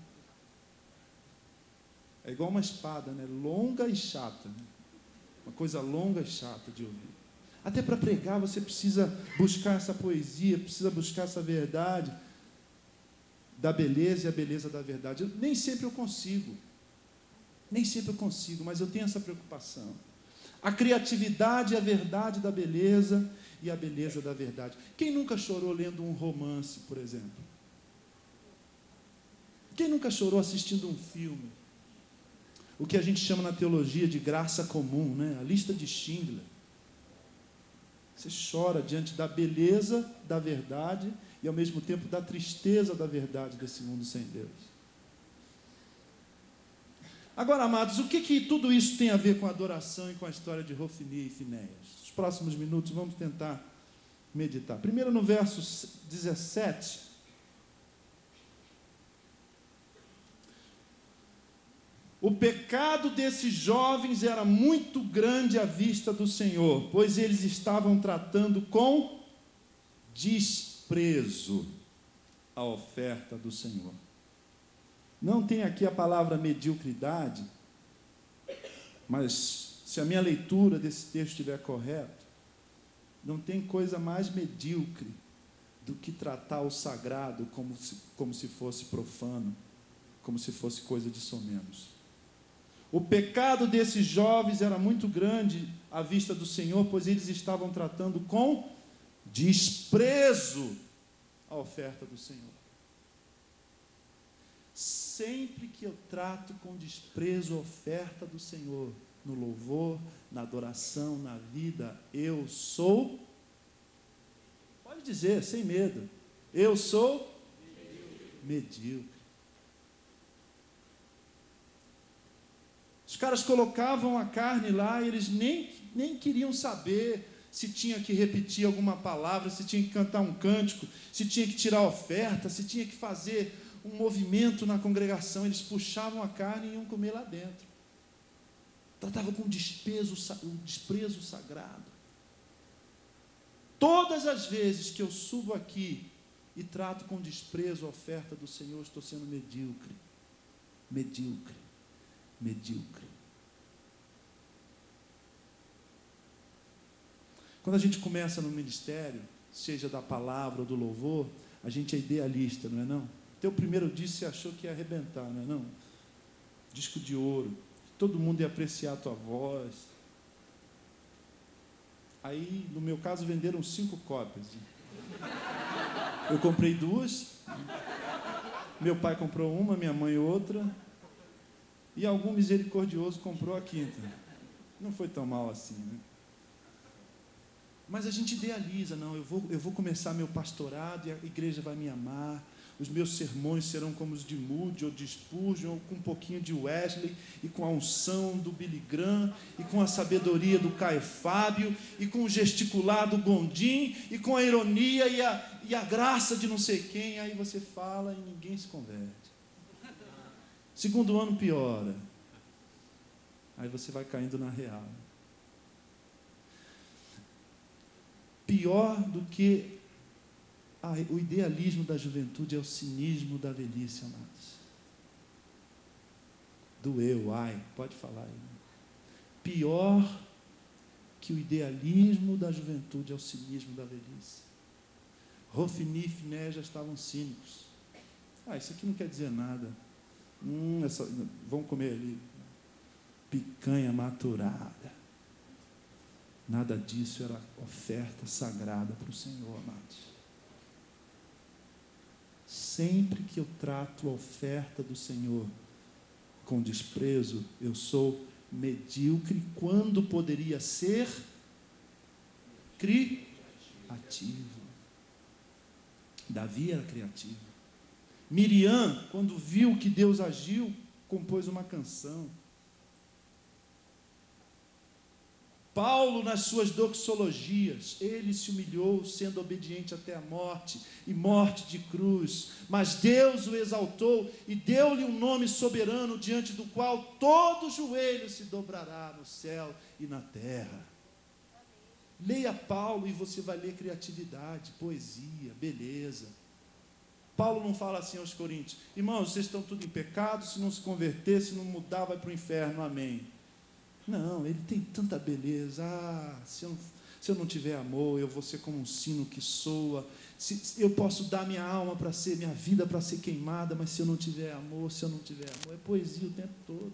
É igual uma espada, né? Longa e chata, né? Uma coisa longa e chata de ouvir. Até para pregar você precisa buscar essa poesia, precisa buscar essa verdade da beleza e a beleza da verdade. Nem sempre eu consigo, mas eu tenho essa preocupação. A criatividade é a verdade da beleza e a beleza da verdade. Quem nunca chorou lendo um romance, por exemplo? Quem nunca chorou assistindo um filme? O que a gente chama na teologia de graça comum, né? A lista de Schindler. Você chora diante da beleza da verdade e, ao mesmo tempo, da tristeza da verdade desse mundo sem Deus. Agora, amados, o que tudo isso tem a ver com a adoração e com a história de Hofni e Finéias? Nos próximos minutos vamos tentar meditar. Primeiro, no verso 17... O pecado desses jovens era muito grande à vista do Senhor, pois eles estavam tratando com desprezo a oferta do Senhor. Não tem aqui a palavra mediocridade, mas se a minha leitura desse texto estiver correta, não tem coisa mais medíocre do que tratar o sagrado como se fosse profano, como se fosse coisa de somenos. O pecado desses jovens era muito grande à vista do Senhor, pois eles estavam tratando com desprezo a oferta do Senhor. Sempre que eu trato com desprezo a oferta do Senhor, no louvor, na adoração, na vida, eu sou, pode dizer, sem medo, eu sou medíocre. Os caras colocavam a carne lá e eles nem queriam saber se tinha que repetir alguma palavra, se tinha que cantar um cântico, se tinha que tirar a oferta, se tinha que fazer um movimento na congregação. Eles puxavam a carne e iam comer lá dentro. Tratavam com desprezo sagrado. Todas as vezes que eu subo aqui e trato com desprezo a oferta do Senhor, estou sendo medíocre. Quando a gente começa no ministério, seja da palavra ou do louvor, a gente é idealista, não é não? Até o primeiro disco você achou que ia arrebentar, não é não? Disco de ouro, todo mundo ia apreciar a tua voz. Aí, no meu caso, venderam 5 cópias. Eu comprei 2, meu pai comprou uma, minha mãe outra, e algum misericordioso comprou a 5ª. Não foi tão mal assim, né? Mas a gente idealiza, não, eu vou começar meu pastorado e a igreja vai me amar, os meus sermões serão como os de Moody ou de Spurgeon, ou com um pouquinho de Wesley, e com a unção do Billy Graham, e com a sabedoria do Caio Fábio, e com o gesticular do Gondim, e com a ironia e a graça de não sei quem. Aí você fala e ninguém se converte. Segundo ano piora. Aí você vai caindo na real. Pior do que o idealismo da juventude é o cinismo da velhice, amados. Doeu, ai, pode falar aí. Pior que o idealismo da juventude é o cinismo da velhice. Hofni e Finé já estavam cínicos. Isso aqui não quer dizer nada. Vamos comer ali. Picanha maturada. Nada disso era oferta sagrada para o Senhor, amados. Sempre que eu trato a oferta do Senhor com desprezo, eu sou medíocre quando poderia ser criativo. Davi era criativo. Miriam, quando viu que Deus agiu, compôs uma canção. Paulo, nas suas doxologias, ele se humilhou, sendo obediente até a morte, e morte de cruz. Mas Deus o exaltou e deu-lhe um nome soberano, diante do qual todo joelho se dobrará no céu e na terra. Leia Paulo e você vai ler criatividade, poesia, beleza. Paulo não fala assim aos coríntios: irmãos, vocês estão tudo em pecado, se não se converter, se não mudar, vai para o inferno, amém. Não, ele tem tanta beleza. Se eu não tiver amor, eu vou ser como um sino que soa. Eu posso dar minha alma para ser, minha vida para ser queimada, mas se eu não tiver amor, é poesia o tempo todo.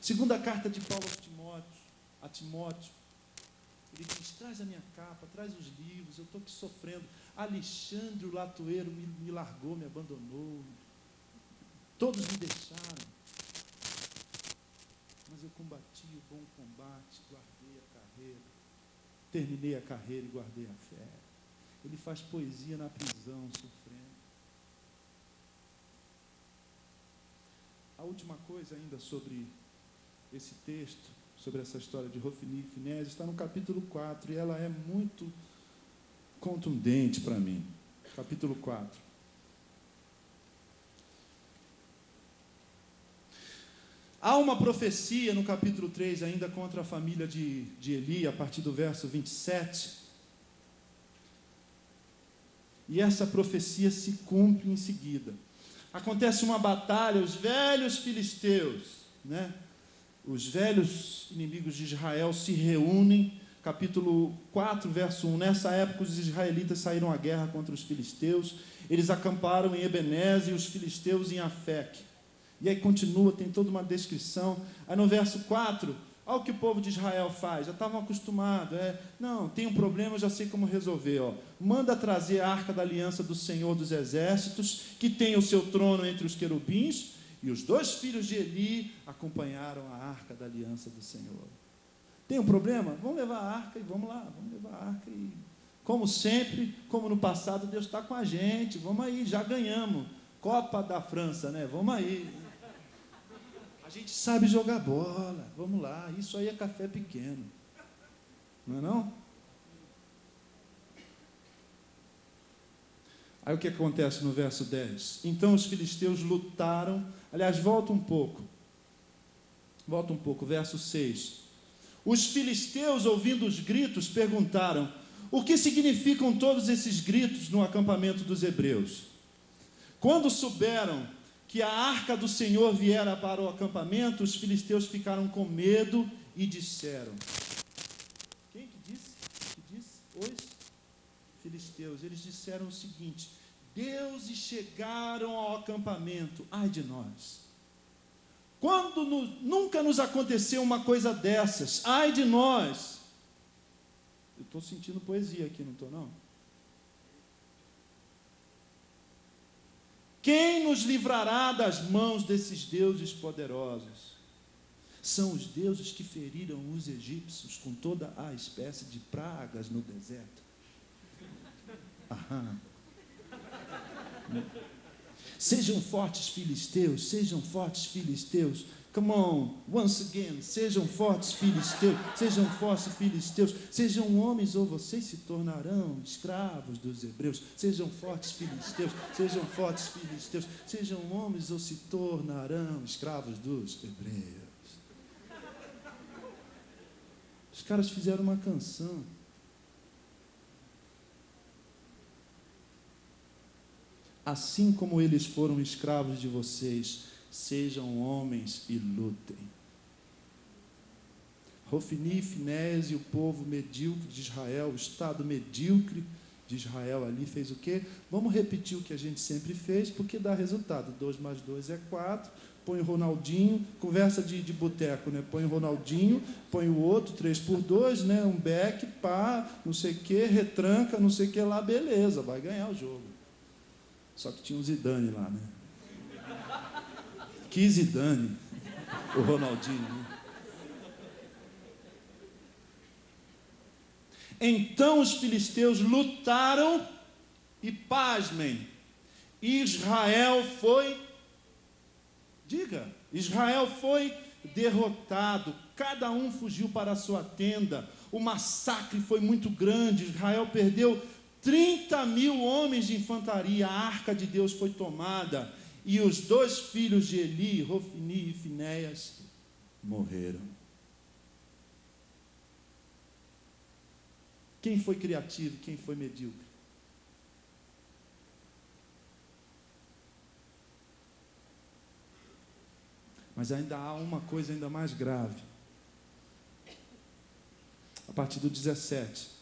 Segunda carta de Paulo a Timóteo, ele diz: traz a minha capa, traz os livros, eu estou aqui sofrendo. Alexandre o latoeiro me largou, me abandonou, todos me deixaram. Mas eu combati o bom combate, guardei a carreira, terminei a carreira e guardei a fé. Ele faz poesia na prisão, sofrendo. A última coisa ainda sobre esse texto, sobre essa história de Hofni e Finéias, está no capítulo 4, e ela é muito contundente para mim. Capítulo 4. Há uma profecia no capítulo 3 ainda contra a família de Eli, a partir do verso 27. E essa profecia se cumpre em seguida. Acontece uma batalha, os velhos filisteus, os velhos inimigos de Israel se reúnem, capítulo 4, verso 1. Nessa época os israelitas saíram à guerra contra os filisteus, eles acamparam em Ebenezer e os filisteus em Afeque. E aí continua, tem toda uma descrição. Aí no verso 4, olha o que o povo de Israel faz. Já estavam acostumados. Não, tem um problema, eu já sei como resolver. Manda trazer a arca da aliança do Senhor dos Exércitos, que tem o seu trono entre os querubins. E os 2 filhos de Eli acompanharam a arca da aliança do Senhor. Tem um problema? Vamos levar a arca e vamos lá. Vamos levar a arca e, como sempre, como no passado, Deus está com a gente. Vamos aí, já ganhamos. Copa da França, Vamos aí. A gente sabe jogar bola, vamos lá, isso aí é café pequeno, não é não? Aí o que acontece no verso 10? Então os filisteus lutaram, aliás, volta um pouco, verso 6. Os filisteus, ouvindo os gritos, perguntaram: o que significam todos esses gritos no acampamento dos hebreus? Quando souberam que a arca do Senhor viera para o acampamento, os filisteus ficaram com medo e disseram. Quem que disse? Os filisteus. Eles disseram o seguinte: deuses chegaram ao acampamento, ai de nós. Quando nunca nos aconteceu uma coisa dessas, ai de nós. Eu estou sentindo poesia aqui, não estou não? Quem nos livrará das mãos desses deuses poderosos? São os deuses que feriram os egípcios com toda a espécie de pragas no deserto. Aham. Sejam fortes, filisteus, sejam fortes, filisteus. Come on, once again, sejam fortes, filisteus, sejam fortes, filisteus. Sejam homens ou vocês se tornarão escravos dos hebreus. Sejam fortes, filisteus, sejam fortes, filisteus. Sejam homens ou se tornarão escravos dos hebreus. Os caras fizeram uma canção. Assim como eles foram escravos de vocês, sejam homens e lutem. Hofni, Finéias e o povo medíocre de Israel, o estado medíocre de Israel ali fez o quê? Vamos repetir o que a gente sempre fez, porque dá resultado. 2 mais 2 é 4. Põe o Ronaldinho, conversa de boteco, né? Põe o Ronaldinho, põe o outro, 3 por 2, né? Um back, pá, não sei o que, retranca, não sei o que lá, beleza, vai ganhar o jogo. Só que tinha um Zidane lá, né? Que Zidane, o Ronaldinho, né? Então os filisteus lutaram e, pasmem, Israel foi, Israel foi derrotado, cada um fugiu para a sua tenda, o massacre foi muito grande, Israel perdeu 30.000 homens de infantaria, a arca de Deus foi tomada, e os 2 filhos de Eli, Hofni e Finéias, morreram. Quem foi criativo, quem foi medíocre? Mas ainda há uma coisa ainda mais grave. A partir do 17.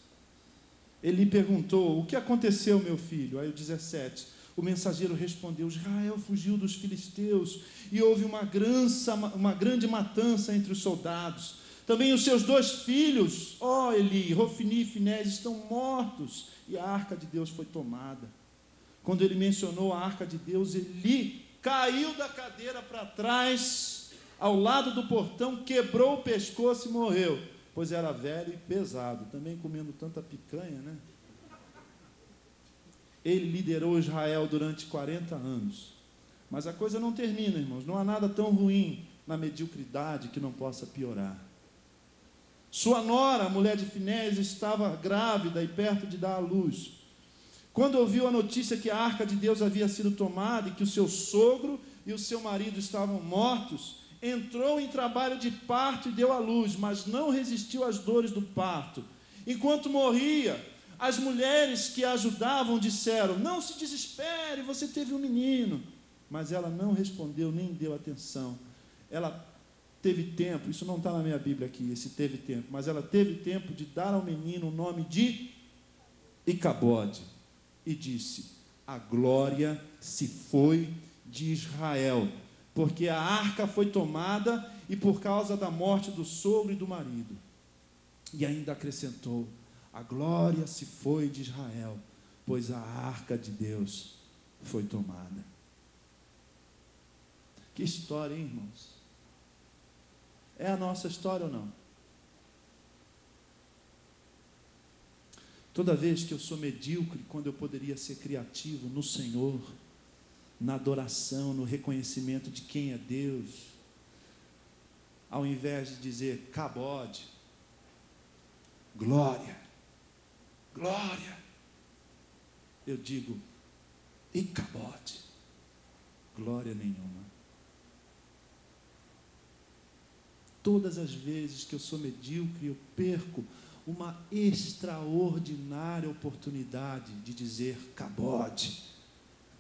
Ele perguntou: o que aconteceu, meu filho? Aí o 17, o mensageiro respondeu: Israel fugiu dos filisteus e houve uma grande matança entre os soldados. Também os seus 2 filhos, Eli, Hofni e Finéias, estão mortos e a arca de Deus foi tomada. Quando ele mencionou a arca de Deus, Eli caiu da cadeira para trás, ao lado do portão, quebrou o pescoço e morreu, pois era velho e pesado, também comendo tanta picanha, né? Ele liderou Israel durante 40 anos. Mas a coisa não termina, irmãos. Não há nada tão ruim na mediocridade que não possa piorar. Sua nora, a mulher de Finéias, estava grávida e perto de dar à luz. Quando ouviu a notícia que a arca de Deus havia sido tomada e que o seu sogro e o seu marido estavam mortos, entrou em trabalho de parto e deu à luz, mas não resistiu às dores do parto. Enquanto morria, as mulheres que a ajudavam disseram: não se desespere, você teve um menino. Mas ela não respondeu, nem deu atenção. Ela teve tempo, isso não está na minha Bíblia aqui, esse teve tempo, mas ela teve tempo de dar ao menino o nome de Icabode, e disse: a glória se foi de Israel, porque a arca foi tomada e por causa da morte do sogro e do marido. E ainda acrescentou: a glória se foi de Israel, pois a arca de Deus foi tomada. Que história, hein, irmãos? É a nossa história ou não? Toda vez que eu sou medíocre, quando eu poderia ser criativo no Senhor, na adoração, no reconhecimento de quem é Deus, ao invés de dizer cabode, glória, glória, eu digo Icabode, glória nenhuma. Todas as vezes que eu sou medíocre, eu perco uma extraordinária oportunidade de dizer cabode,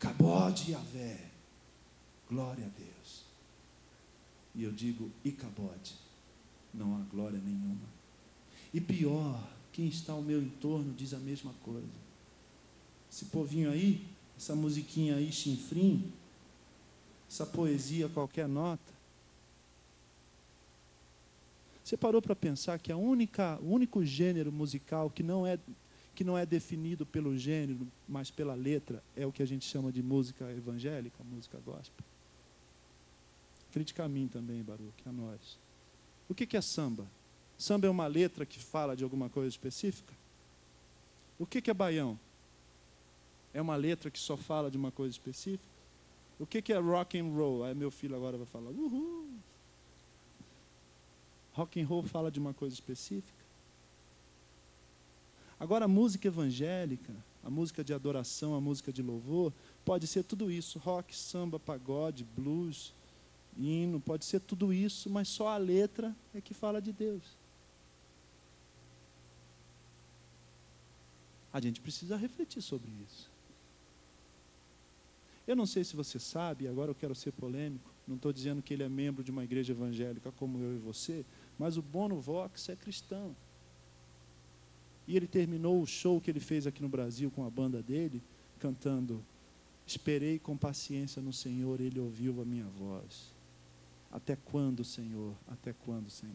cabode Yahvé, glória a Deus. E eu digo Icabode, não há glória nenhuma. E pior, quem está ao meu entorno diz a mesma coisa. Esse povinho aí, essa musiquinha aí, chinfrim, essa poesia qualquer nota. Você parou para pensar que o único gênero musical que não é definido pelo gênero, mas pela letra, é o que a gente chama de música evangélica, música gospel? Critica a mim também, Baruch, a nós. O que é samba? Samba é uma letra que fala de alguma coisa específica? O que é baião? É uma letra que só fala de uma coisa específica? O que é rock and roll? Aí meu filho agora vai falar, uhul. Rock and roll fala de uma coisa específica? Agora a música evangélica, a música de adoração, a música de louvor, pode ser tudo isso, rock, samba, pagode, blues, hino, pode ser tudo isso, mas só a letra é que fala de Deus. A gente precisa refletir sobre isso. Eu não sei se você sabe, agora eu quero ser polêmico, não estou dizendo que ele é membro de uma igreja evangélica como eu e você, mas o Bono Vox é cristão. E ele terminou o show que ele fez aqui no Brasil com a banda dele, cantando: esperei com paciência no Senhor, Ele ouviu a minha voz. Até quando, Senhor? Até quando, Senhor?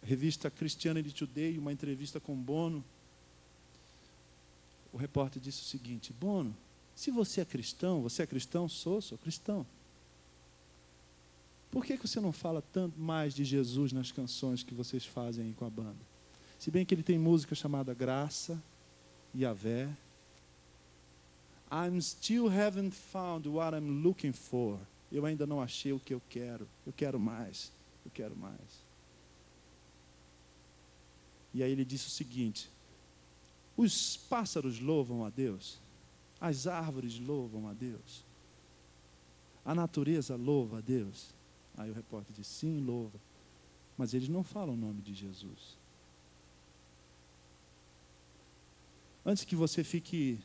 Revista Christianity Today, uma entrevista com Bono. O repórter disse o seguinte: Bono, se você é cristão, sou cristão. Por que você não fala tanto mais de Jesus nas canções que vocês fazem aí com a banda? Se bem que ele tem música chamada Graça, Yahvé. I'm still haven't found what I'm looking for. Eu ainda não achei o que eu quero mais, eu quero mais. E aí ele disse o seguinte: os pássaros louvam a Deus, as árvores louvam a Deus, a natureza louva a Deus. Aí o repórter disse: sim, louva, mas eles não falam o nome de Jesus. Antes que você fique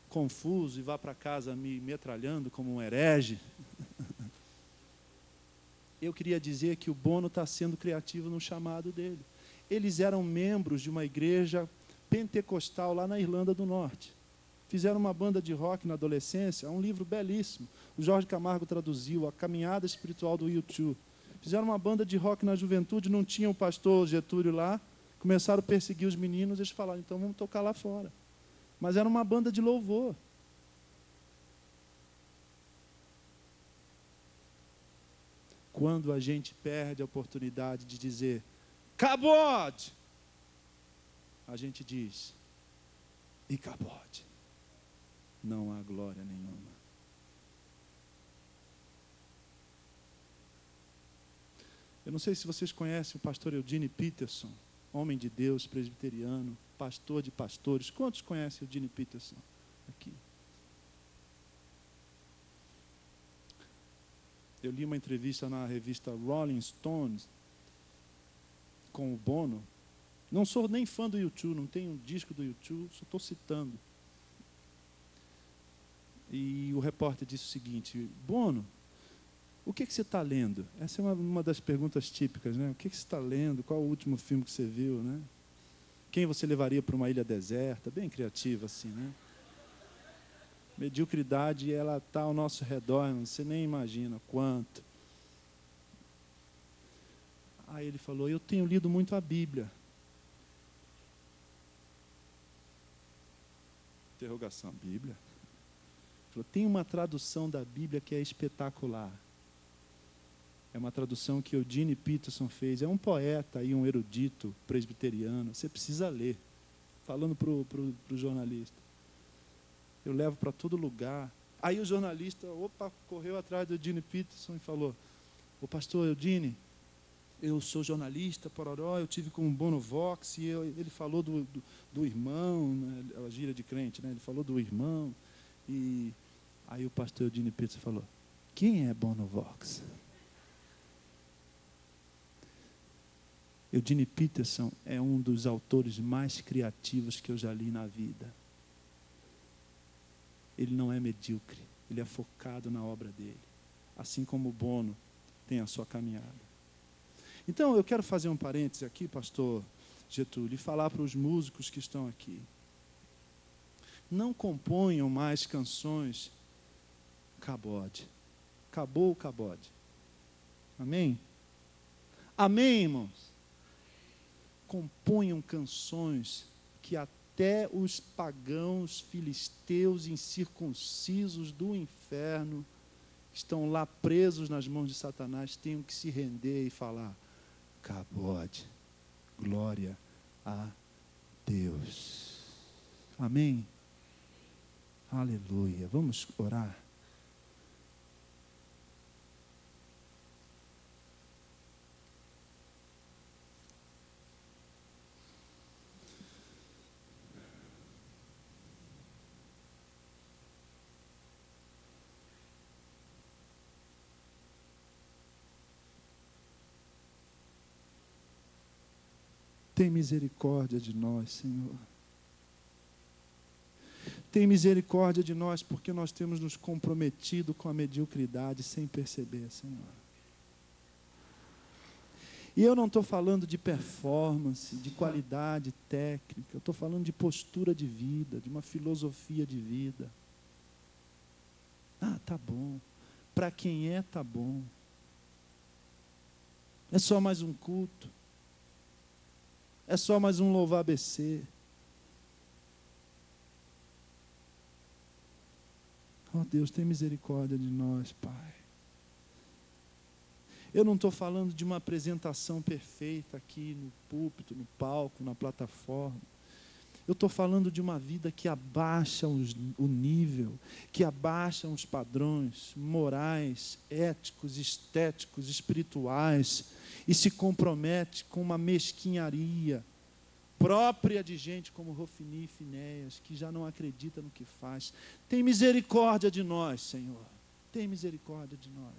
confuso e vá para casa me metralhando como um herege, eu queria dizer que o Bono está sendo criativo no chamado dele. Eles eram membros de uma igreja pentecostal lá na Irlanda do Norte. Fizeram uma banda de rock na adolescência, um livro belíssimo. O Jorge Camargo traduziu, A Caminhada Espiritual do U2. Fizeram uma banda de rock na juventude, não tinha o pastor Getúlio lá, começaram a perseguir os meninos, eles falaram, então vamos tocar lá fora. Mas era uma banda de louvor. Quando a gente perde a oportunidade de dizer, cabode, a gente diz, e cabode. Não há glória nenhuma. Eu não sei se vocês conhecem o pastor Eugene Peterson, homem de Deus, presbiteriano, pastor de pastores. Quantos conhecem Eugene Peterson aqui? Eu li uma entrevista na revista Rolling Stones com o Bono. Não sou nem fã do U2, não tenho um disco do U2, só estou citando. E o repórter disse o seguinte: Bono, o que você está lendo? Essa é uma das perguntas típicas, né? O que você está lendo? Qual o último filme que você viu, né? Quem você levaria para uma ilha deserta? Bem criativa assim, né? Mediocridade, ela está ao nosso redor, você nem imagina quanto. Aí ele falou, eu tenho lido muito a Bíblia. Interrogação, Bíblia? Ele falou, tem uma tradução da Bíblia que é espetacular. É uma tradução que Eugene Peterson fez. É um poeta e um erudito presbiteriano. Você precisa ler. Falando para o jornalista. Eu levo para todo lugar. Aí o jornalista, correu atrás do Eugene Peterson e falou, ô pastor Eugene, eu sou jornalista, pororó, eu tive com o Bono Vox, e ele falou do irmão, né, a gíria de crente, né, ele falou do irmão, e aí o pastor Eugene Peterson falou, quem é Bono Vox? Eugene Peterson é um dos autores mais criativos que eu já li na vida. Ele não é medíocre, ele é focado na obra dele. Assim como o Bono tem a sua caminhada. Então, eu quero fazer um parêntese aqui, pastor Getúlio, e falar para os músicos que estão aqui. Não componham mais canções cabode. Acabou o cabode. Amém? Amém, irmãos? Componham canções que até os pagãos, filisteus, incircuncisos do inferno estão lá presos nas mãos de Satanás, tenham que se render e falar: Kabod, glória a Deus. Amém? Aleluia. Vamos orar. Tem misericórdia de nós, Senhor. Tem misericórdia de nós, porque nós temos nos comprometido com a mediocridade sem perceber, Senhor. E eu não estou falando de performance, de qualidade técnica, eu estou falando de postura de vida, de uma filosofia de vida. Ah, tá bom. Para quem é, tá bom. É só mais um culto. É só mais um louvar ABC. Oh Deus, tem misericórdia de nós, Pai. Eu não estou falando de uma apresentação perfeita aqui no púlpito, no palco, na plataforma. Eu estou falando de uma vida que abaixa o nível, que abaixa os padrões morais, éticos, estéticos, espirituais, e se compromete com uma mesquinharia própria de gente como Rofini e Finéias, que já não acredita no que faz. Tem misericórdia de nós, Senhor. Tem misericórdia de nós.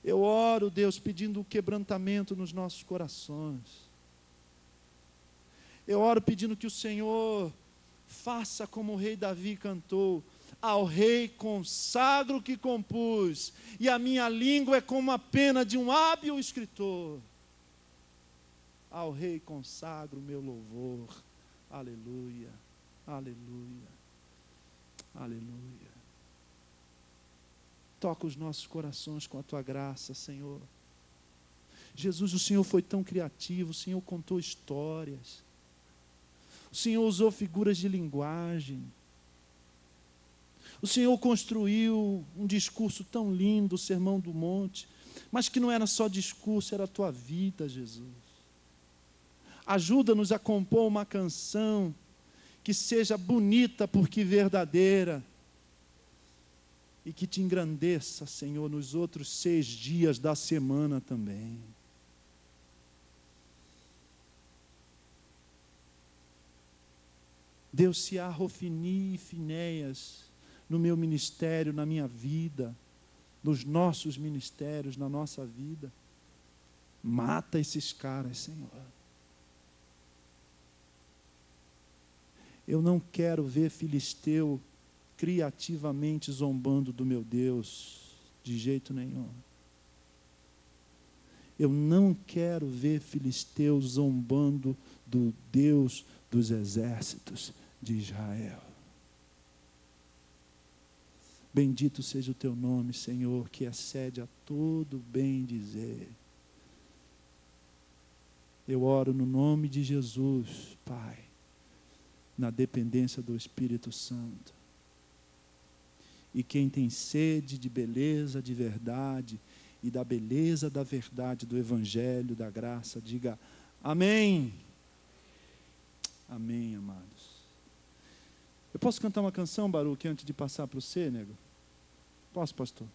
Eu oro, Deus, pedindo o quebrantamento nos nossos corações. Eu oro pedindo que o Senhor faça como o rei Davi cantou: ao rei consagro o que compus, e a minha língua é como a pena de um hábil escritor. Ao rei consagro o meu louvor. Aleluia, aleluia, aleluia. Toca os nossos corações com a tua graça, Senhor. Jesus, o Senhor foi tão criativo, o Senhor contou histórias. O Senhor usou figuras de linguagem. O Senhor construiu um discurso tão lindo, o Sermão do Monte, mas que não era só discurso, era a tua vida, Jesus. Ajuda-nos a compor uma canção que seja bonita porque verdadeira e que te engrandeça, Senhor, nos outros 6 dias da semana também. Deus, se há Rofini e Finéias no meu ministério, na minha vida, nos nossos ministérios, na nossa vida, mata esses caras, Senhor. Eu não quero ver filisteu criativamente zombando do meu Deus, de jeito nenhum. Eu não quero ver filisteu zombando do Deus dos exércitos de Israel. Bendito seja o teu nome, Senhor, que excede a todo bem dizer. Eu oro no nome de Jesus, Pai, na dependência do Espírito Santo. E quem tem sede de beleza, de verdade, e da beleza da verdade do Evangelho, da graça, diga amém. Amém, amados. Eu posso cantar uma canção, Baruque, antes de passar para o C, nego? Posso, pastor?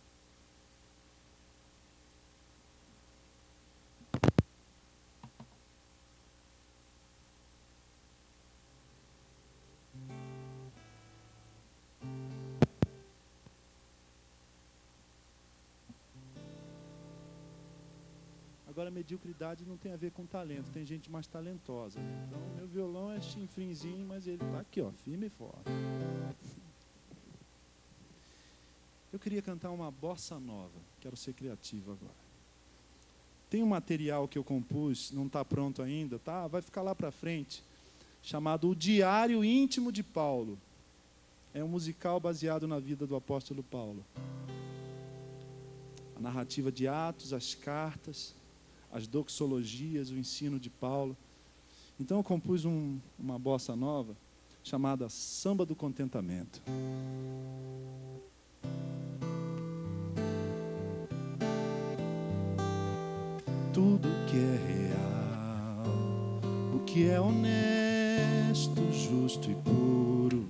Agora, mediocridade não tem a ver com talento, tem gente mais talentosa, né? Então, meu violão é chinfrinzinho, mas ele está aqui, ó, firme e forte. Eu queria cantar uma bossa nova, quero ser criativo agora. Tem um material que eu compus, não está pronto ainda, tá? Vai ficar lá para frente, chamado O Diário Íntimo de Paulo. É um musical baseado na vida do apóstolo Paulo. A narrativa de Atos, as cartas, as doxologias, o ensino de Paulo. Então eu compus uma bossa nova chamada Samba do Contentamento. tudo que é real, o que é honesto, justo e puro,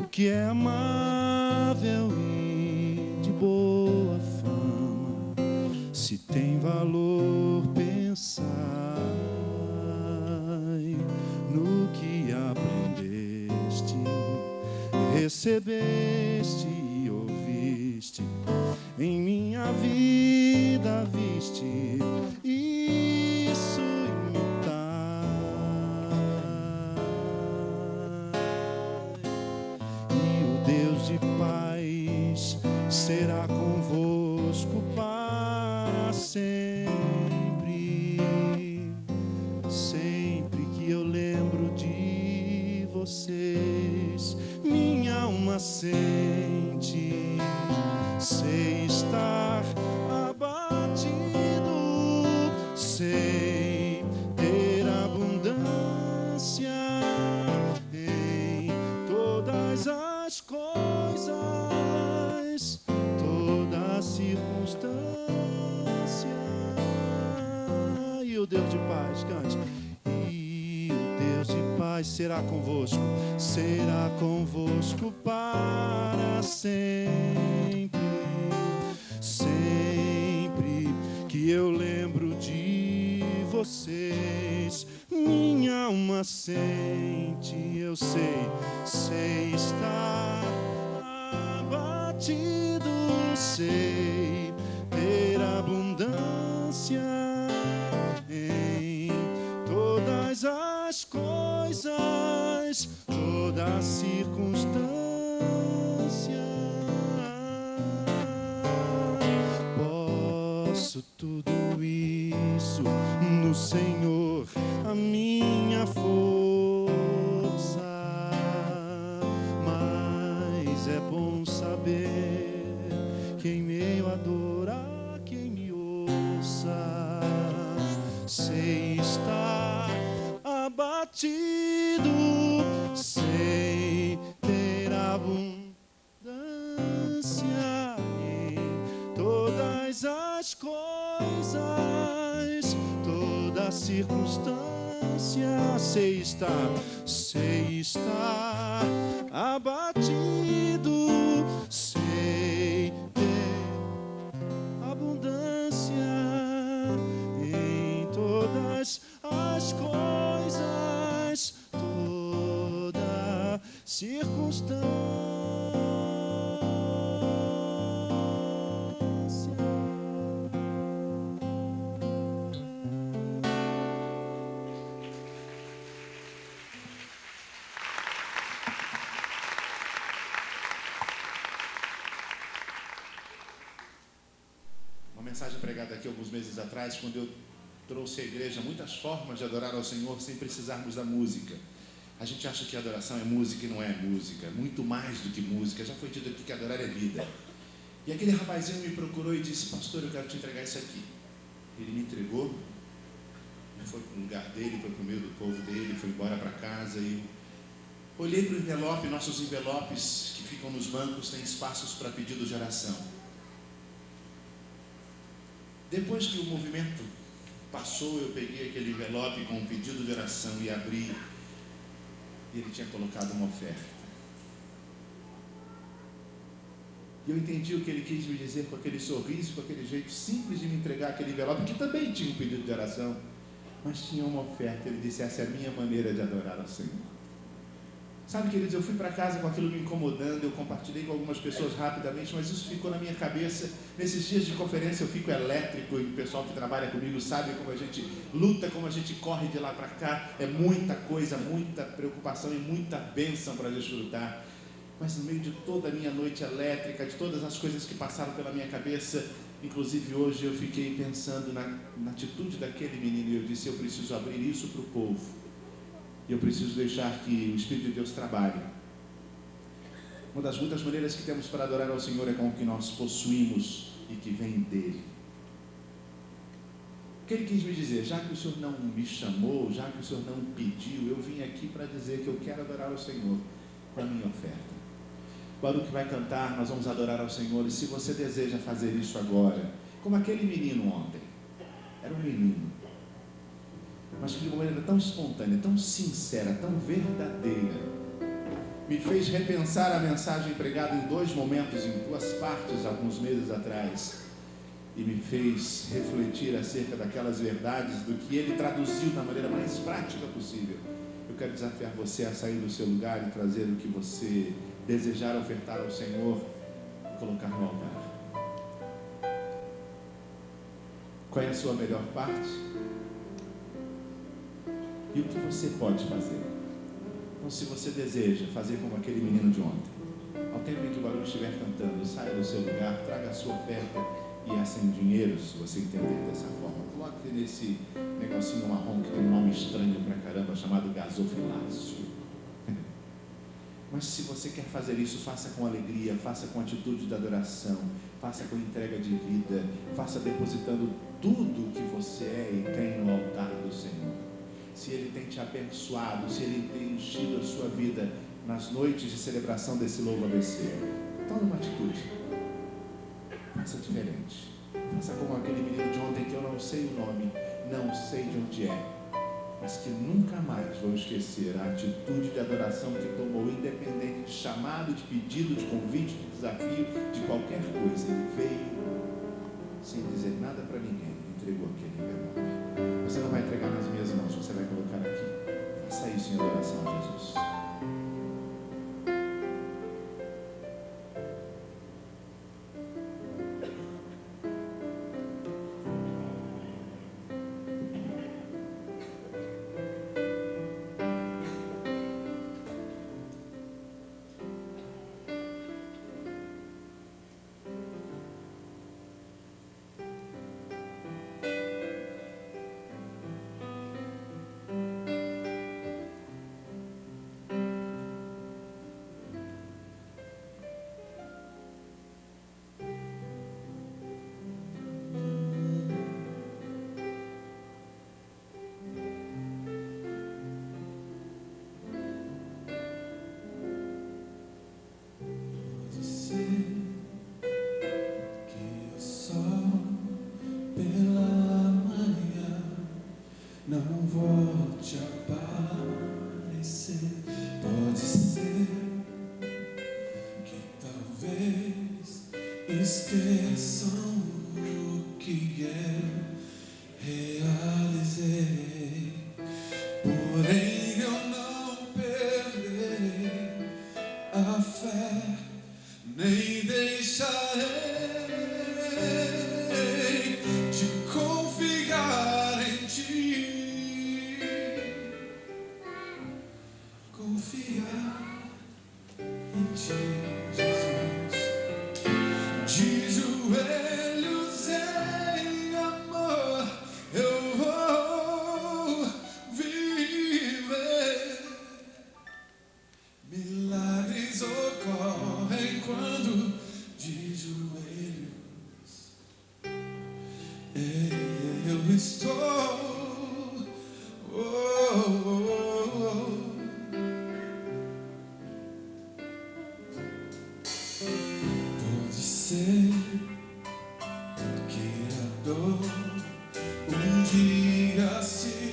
o que é amável e de boa fama, se tem valor, pensai no que aprendeste, recebeste e ouviste, em minha vida viste, isso imitai. E o Deus de paz será convosco para sempre. Sempre que eu lembro de vocês, minha alma sente, sei estar abatido, sei ter abundância em todas as coisas, toda circunstância. E o Deus de paz, cante. E o Deus de paz será convosco para sempre. Sempre que eu lembro de vocês, minha alma sente, eu sei estar abatido, sei ter abundância em todas as coisas, toda circunstância. Posso tudo isso no Senhor, a minha força, mas é bom saber que em meio à dor há quem me ouça. Sei estar abatido, sei ter abundância em todas as coisas, toda circunstância. Sei estar abatido, sei ter abundância em todas as coisas, toda circunstância. Uma mensagem pregada aqui alguns meses atrás, quando eu trouxe à igreja muitas formas de adorar ao Senhor sem precisarmos da música. A gente acha que adoração é música e não é música, muito mais do que música. Já foi dito aqui que adorar é vida. E aquele rapazinho me procurou e disse: pastor, eu quero te entregar isso aqui. Ele me entregou, foi para o lugar dele, foi para o meio do povo dele, foi embora para casa. E eu olhei para o envelope. Nossos envelopes que ficam nos bancos têm espaços para pedidos de oração. Depois que o movimento passou, eu peguei aquele envelope com um pedido de oração e abri, e ele tinha colocado uma oferta. E eu entendi o que ele quis me dizer com aquele sorriso, com aquele jeito simples de me entregar aquele envelope, que também tinha um pedido de oração, mas tinha uma oferta. Ele disse: essa é a minha maneira de adorar ao Senhor. Sabe, queridos, eu fui para casa com aquilo me incomodando, eu compartilhei com algumas pessoas rapidamente, mas isso ficou na minha cabeça. Nesses dias de conferência eu fico elétrico, e o pessoal que trabalha comigo sabe como a gente luta, como a gente corre de lá para cá. É muita coisa, muita preocupação e muita bênção para desfrutar. Mas no meio de toda a minha noite elétrica, de todas as coisas que passaram pela minha cabeça, inclusive hoje eu fiquei pensando na atitude daquele menino, e eu disse: eu preciso abrir isso para o povo. E eu preciso deixar que o Espírito de Deus trabalhe. Uma das muitas maneiras que temos para adorar ao Senhor é com o que nós possuímos e que vem dele. O que ele quis me dizer? Já que o Senhor não me chamou, já que o Senhor não pediu, eu vim aqui para dizer que eu quero adorar ao Senhor com a minha oferta. O Baruque vai cantar, nós vamos adorar ao Senhor. E se você deseja fazer isso agora, como aquele menino ontem, Era um menino, mas que de uma maneira tão espontânea, tão sincera, tão verdadeira, me fez repensar a mensagem pregada em 2 momentos, em 2 partes, alguns meses atrás, e me fez refletir acerca daquelas verdades, do que ele traduziu da maneira mais prática possível. Eu quero desafiar você a sair do seu lugar e trazer o que você desejar ofertar ao Senhor e colocar no altar. Qual é a sua melhor parte? E o que você pode fazer? Então, se você deseja fazer como aquele menino de ontem, ao tempo em que o barulho estiver cantando, saia do seu lugar, traga a sua oferta e essa em dinheiro, se você entender dessa forma. Coloque nesse negocinho marrom que tem um nome estranho pra caramba, chamado gasofilácio. Mas se você quer fazer isso, faça com alegria, faça com atitude de adoração, faça com entrega de vida, faça depositando tudo o que você é e tem no altar do Senhor. Se Ele tem te abençoado, se Ele tem enchido a sua vida nas noites de celebração desse Louvo ABC, tome uma atitude, faça diferente, faça como aquele menino de ontem que eu não sei o nome, não sei de onde é, mas que nunca mais vou esquecer a atitude de adoração que tomou, independente de chamado, de pedido, de convite, de desafio, de qualquer coisa. Ele veio sem dizer nada para ninguém, entregou aquele envelope. Você não vai entregar nas minhas mãos, você vai colocar aqui. Faça isso em adoração a Jesus. Não vou te aparecer. Pode ser que talvez esqueçam o que eu realizei. Porém eu não perderei a fé, nem deixarei de confiar em ti. Confiar em ti, Jesus. De joelhos em amor eu vou viver. Milagres ocorrem quando de joelhos eu estou. Pode ser que a dor um dia se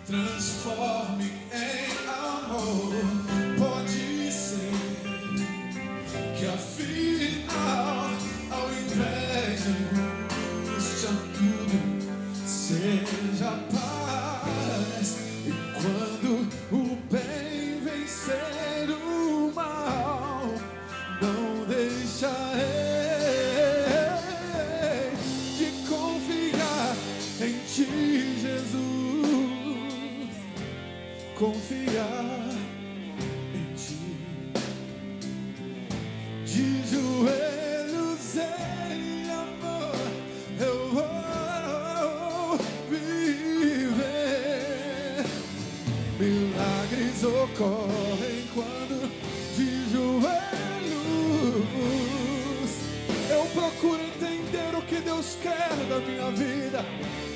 transforme em amor. Pode ser que afinal, ao invés de angústia, tudo seja paz. E quando o bem vencer o mal, não deixarei de confiar em ti, Jesus. Confiar em ti. De joelhos em amor eu vou viver. Milagres ocorrem quando de joelhos eu procuro entender o que Deus quer da minha vida.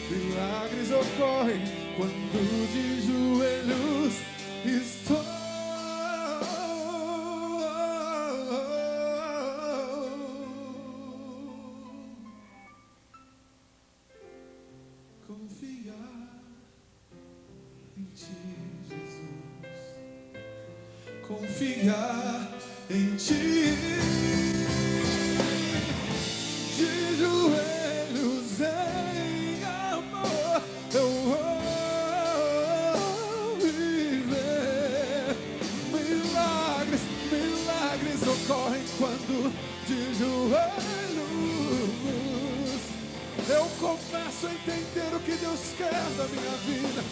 Milagres ocorrem quando de joelhos estou. confiar em ti, Jesus. Confiar em ti. De joelhos em amor, eu vou viver. Milagres, milagres ocorrem quando de joelhos eu começo a entender o que Deus quer da minha vida.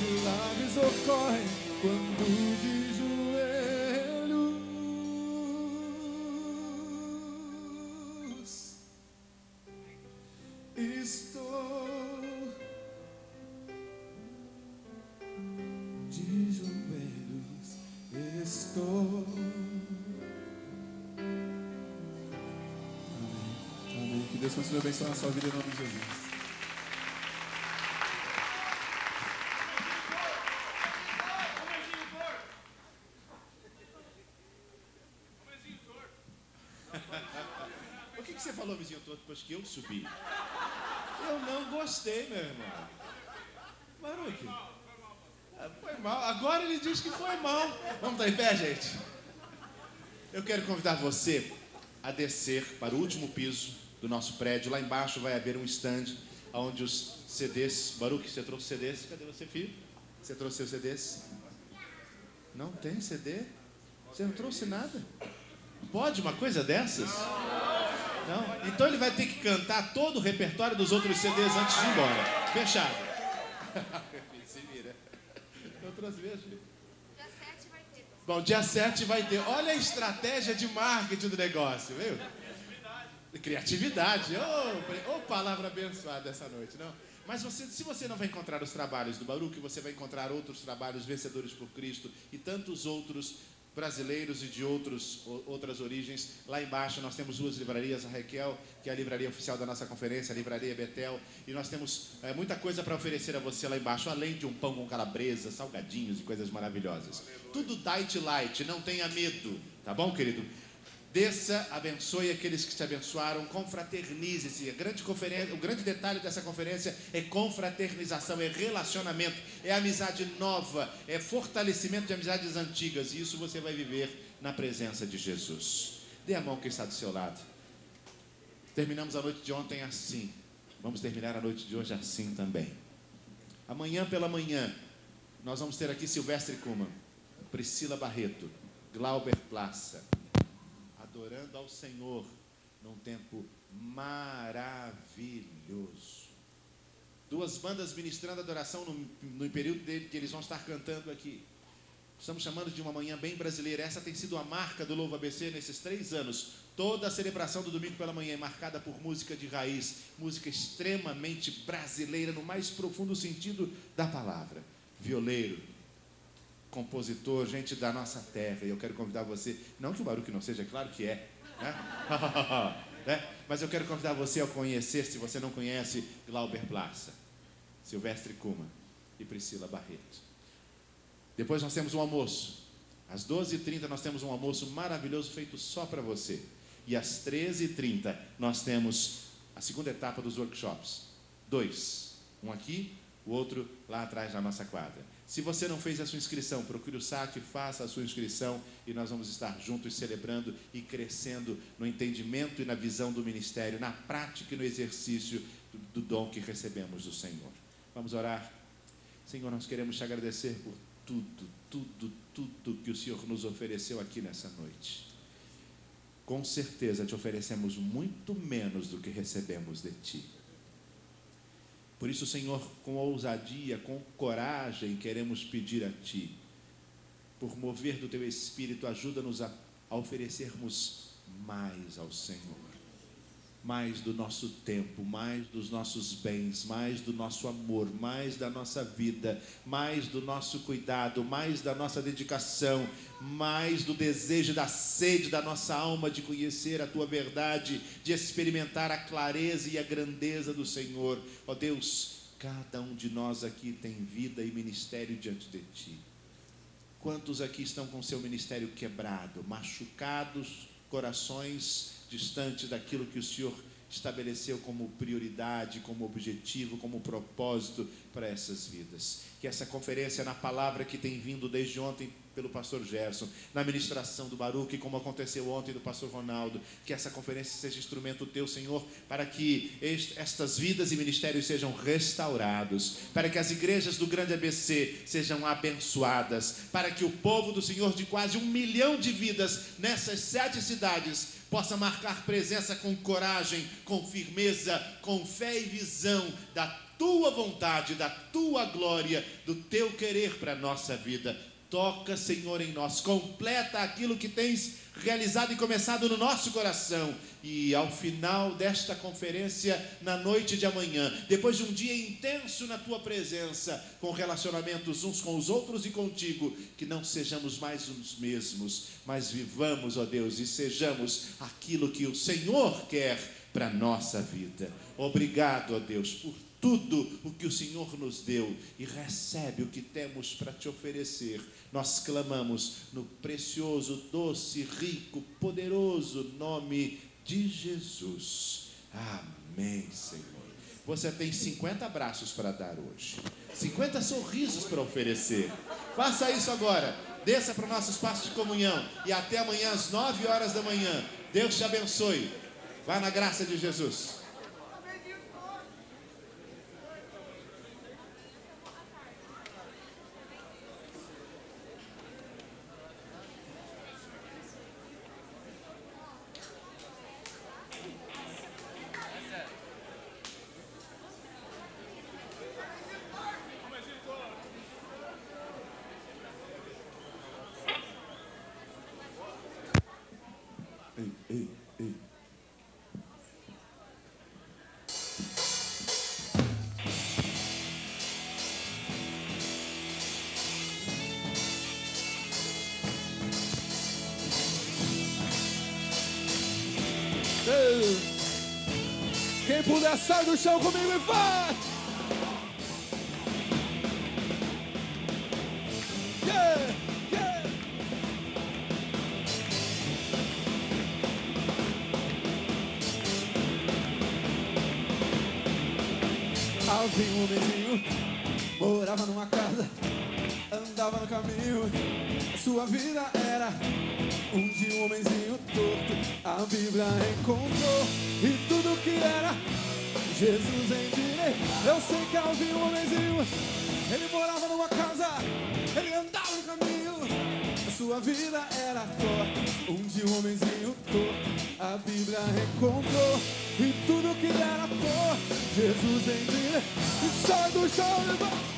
Milagres ocorrem quando de joelhos estou. De joelhos estou. Amém. Que Deus continue abençoando a sua vida em nome de Jesus. O que você falou, vizinho torto, depois que eu subi? Eu não gostei, meu irmão. Baruque. Foi mal. Agora ele diz que foi mal. Vamos estar em pé, gente? Eu quero convidar você a descer para o último piso do nosso prédio. Lá embaixo vai haver um stand onde os CDs... Baruque, você trouxe CDs? Cadê você, filho? Você trouxe seus CDs? Não tem CD? Você não trouxe nada? Pode uma coisa dessas? Não? Então ele vai ter que cantar todo o repertório dos outros CDs antes de ir embora. Fechado. Se vira. Eu trouxe mesmo. Dia 7 vai ter. Bom, dia 7 vai ter. Olha a estratégia de marketing do negócio, viu? Criatividade. Oh, palavra abençoada essa noite, não? Mas se você não vai encontrar os trabalhos do Baruque, você vai encontrar outros trabalhos, Vencedores por Cristo, e tantos outros brasileiros e de outras origens. Lá embaixo nós temos duas livrarias, a Raquel, que é a livraria oficial da nossa conferência, a livraria Betel, e nós temos muita coisa para oferecer a você lá embaixo, além de um pão com calabresa, salgadinhos e coisas maravilhosas. Tudo diet light, não tenha medo, tá bom, querido? Desça, abençoe aqueles que te abençoaram, confraternize-se. O grande detalhe dessa conferência é confraternização, é relacionamento, é amizade nova, é fortalecimento de amizades antigas. E isso você vai viver na presença de Jesus. Dê a mão que está do seu lado. Terminamos a noite de ontem assim. Vamos terminar a noite de hoje assim também. Amanhã pela manhã, nós vamos ter aqui Silvestre Kuman, Priscila Barreto, Glauber Plaça, adorando ao Senhor num tempo maravilhoso. Duas bandas ministrando adoração no período que eles vão estar cantando aqui. Estamos chamando de uma manhã bem brasileira. Essa tem sido a marca do Louvo ABC nesses 3 anos. Toda a celebração do domingo pela manhã é marcada por música de raiz, música extremamente brasileira no mais profundo sentido da palavra. Violeiro, compositor, gente da nossa terra. E eu quero convidar você, não que o Baruque não seja, claro que é, né? Mas eu quero convidar você a conhecer, se você não conhece, Glauber Plaça, Silvestre Kuman e Priscila Barreto. Depois nós temos um almoço. Às 12h30 nós temos um almoço maravilhoso feito só para você. E às 13h30 nós temos a segunda etapa dos workshops. 2. Um aqui, o outro lá atrás na nossa quadra. Se você não fez a sua inscrição, procure o SAC, faça a sua inscrição e nós vamos estar juntos celebrando e crescendo no entendimento e na visão do ministério, na prática e no exercício do dom que recebemos do Senhor. Vamos orar. Senhor, nós queremos te agradecer por tudo que o Senhor nos ofereceu aqui nessa noite. Com certeza te oferecemos muito menos do que recebemos de ti. Por isso, Senhor, com ousadia, com coragem, queremos pedir a Ti, por mover do Teu Espírito, ajuda-nos a oferecermos mais ao Senhor, mais do nosso tempo, mais dos nossos bens, mais do nosso amor, mais da nossa vida, mais do nosso cuidado, mais da nossa dedicação, mais do desejo, da sede da nossa alma de conhecer a Tua verdade, de experimentar a clareza e a grandeza do Senhor. Ó Deus, cada um de nós aqui tem vida e ministério diante de Ti. Quantos aqui estão com seu ministério quebrado, machucados, corações distantes daquilo que o Senhor estabeleceu como prioridade, como objetivo, como propósito para essas vidas. Que essa conferência na palavra que tem vindo desde ontem pelo pastor Gerson, na ministração do Baruque, como aconteceu ontem do pastor Ronaldo, que essa conferência seja instrumento teu, Senhor, para que estas vidas e ministérios sejam restaurados, para que as igrejas do grande ABC sejam abençoadas, para que o povo do Senhor, de quase 1 milhão de vidas nessas 7 cidades, possa marcar presença com coragem, com firmeza, com fé e visão da tua vontade, da tua glória, do teu querer para a nossa vida. Toca, Senhor, em nós, completa aquilo que tens realizado e começado no nosso coração. E ao final desta conferência, na noite de amanhã, depois de um dia intenso na tua presença, com relacionamentos uns com os outros e contigo, que não sejamos mais os mesmos, mas vivamos, ó Deus, e sejamos aquilo que o Senhor quer para a nossa vida. Obrigado, ó Deus, por tudo o que o Senhor nos deu, e recebe o que temos para te oferecer. Nós clamamos no precioso, doce, rico, poderoso nome de Jesus. Amém, Senhor. Você tem 50 abraços para dar hoje, 50 sorrisos para oferecer. Faça isso agora. Desça para o nosso espaço de comunhão e até amanhã às 9 horas da manhã. Deus te abençoe. Vá na graça de Jesus. Ei. Quem puder, sai do chão comigo e vai! Yeah, yeah. Havia um homenzinho, morava numa casa, andava no caminho. Sua vida era de um homenzinho torto. A Bíblia encontrou e tudo que era Jesus endireitou. Eu sei que havia um homenzinho, ele morava numa casa, ele andava no caminho. Sua vida era torta, de um homenzinho torto. A Bíblia encontrou e tudo que era torto Jesus endireitou. E sai do chão e vai.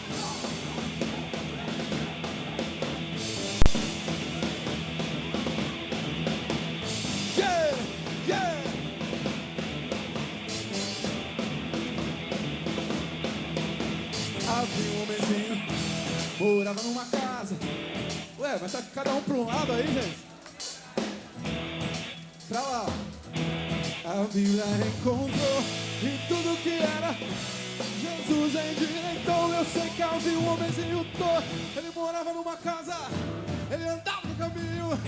Havia um homenzinho, morava numa casa. Ué, mas tá cada um pra um lado aí, gente. Pra lá. A Bíblia encontrou e tudo que era Jesus endireitou. Eu sei que havia um homenzinho torto, ele morava numa casa, ele andava no caminho.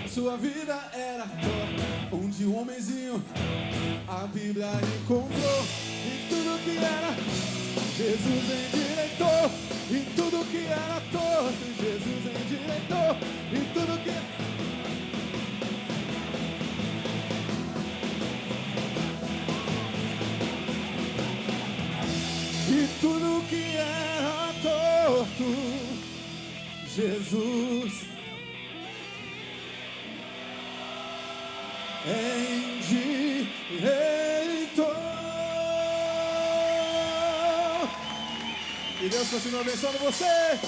Sua vida era torta, de um homenzinho. A Bíblia encontrou e tudo que era Jesus endireitou. E tudo que era torto Jesus endireitou. E tudo que era torto Jesus endireitou. E Deus continua abençoando você.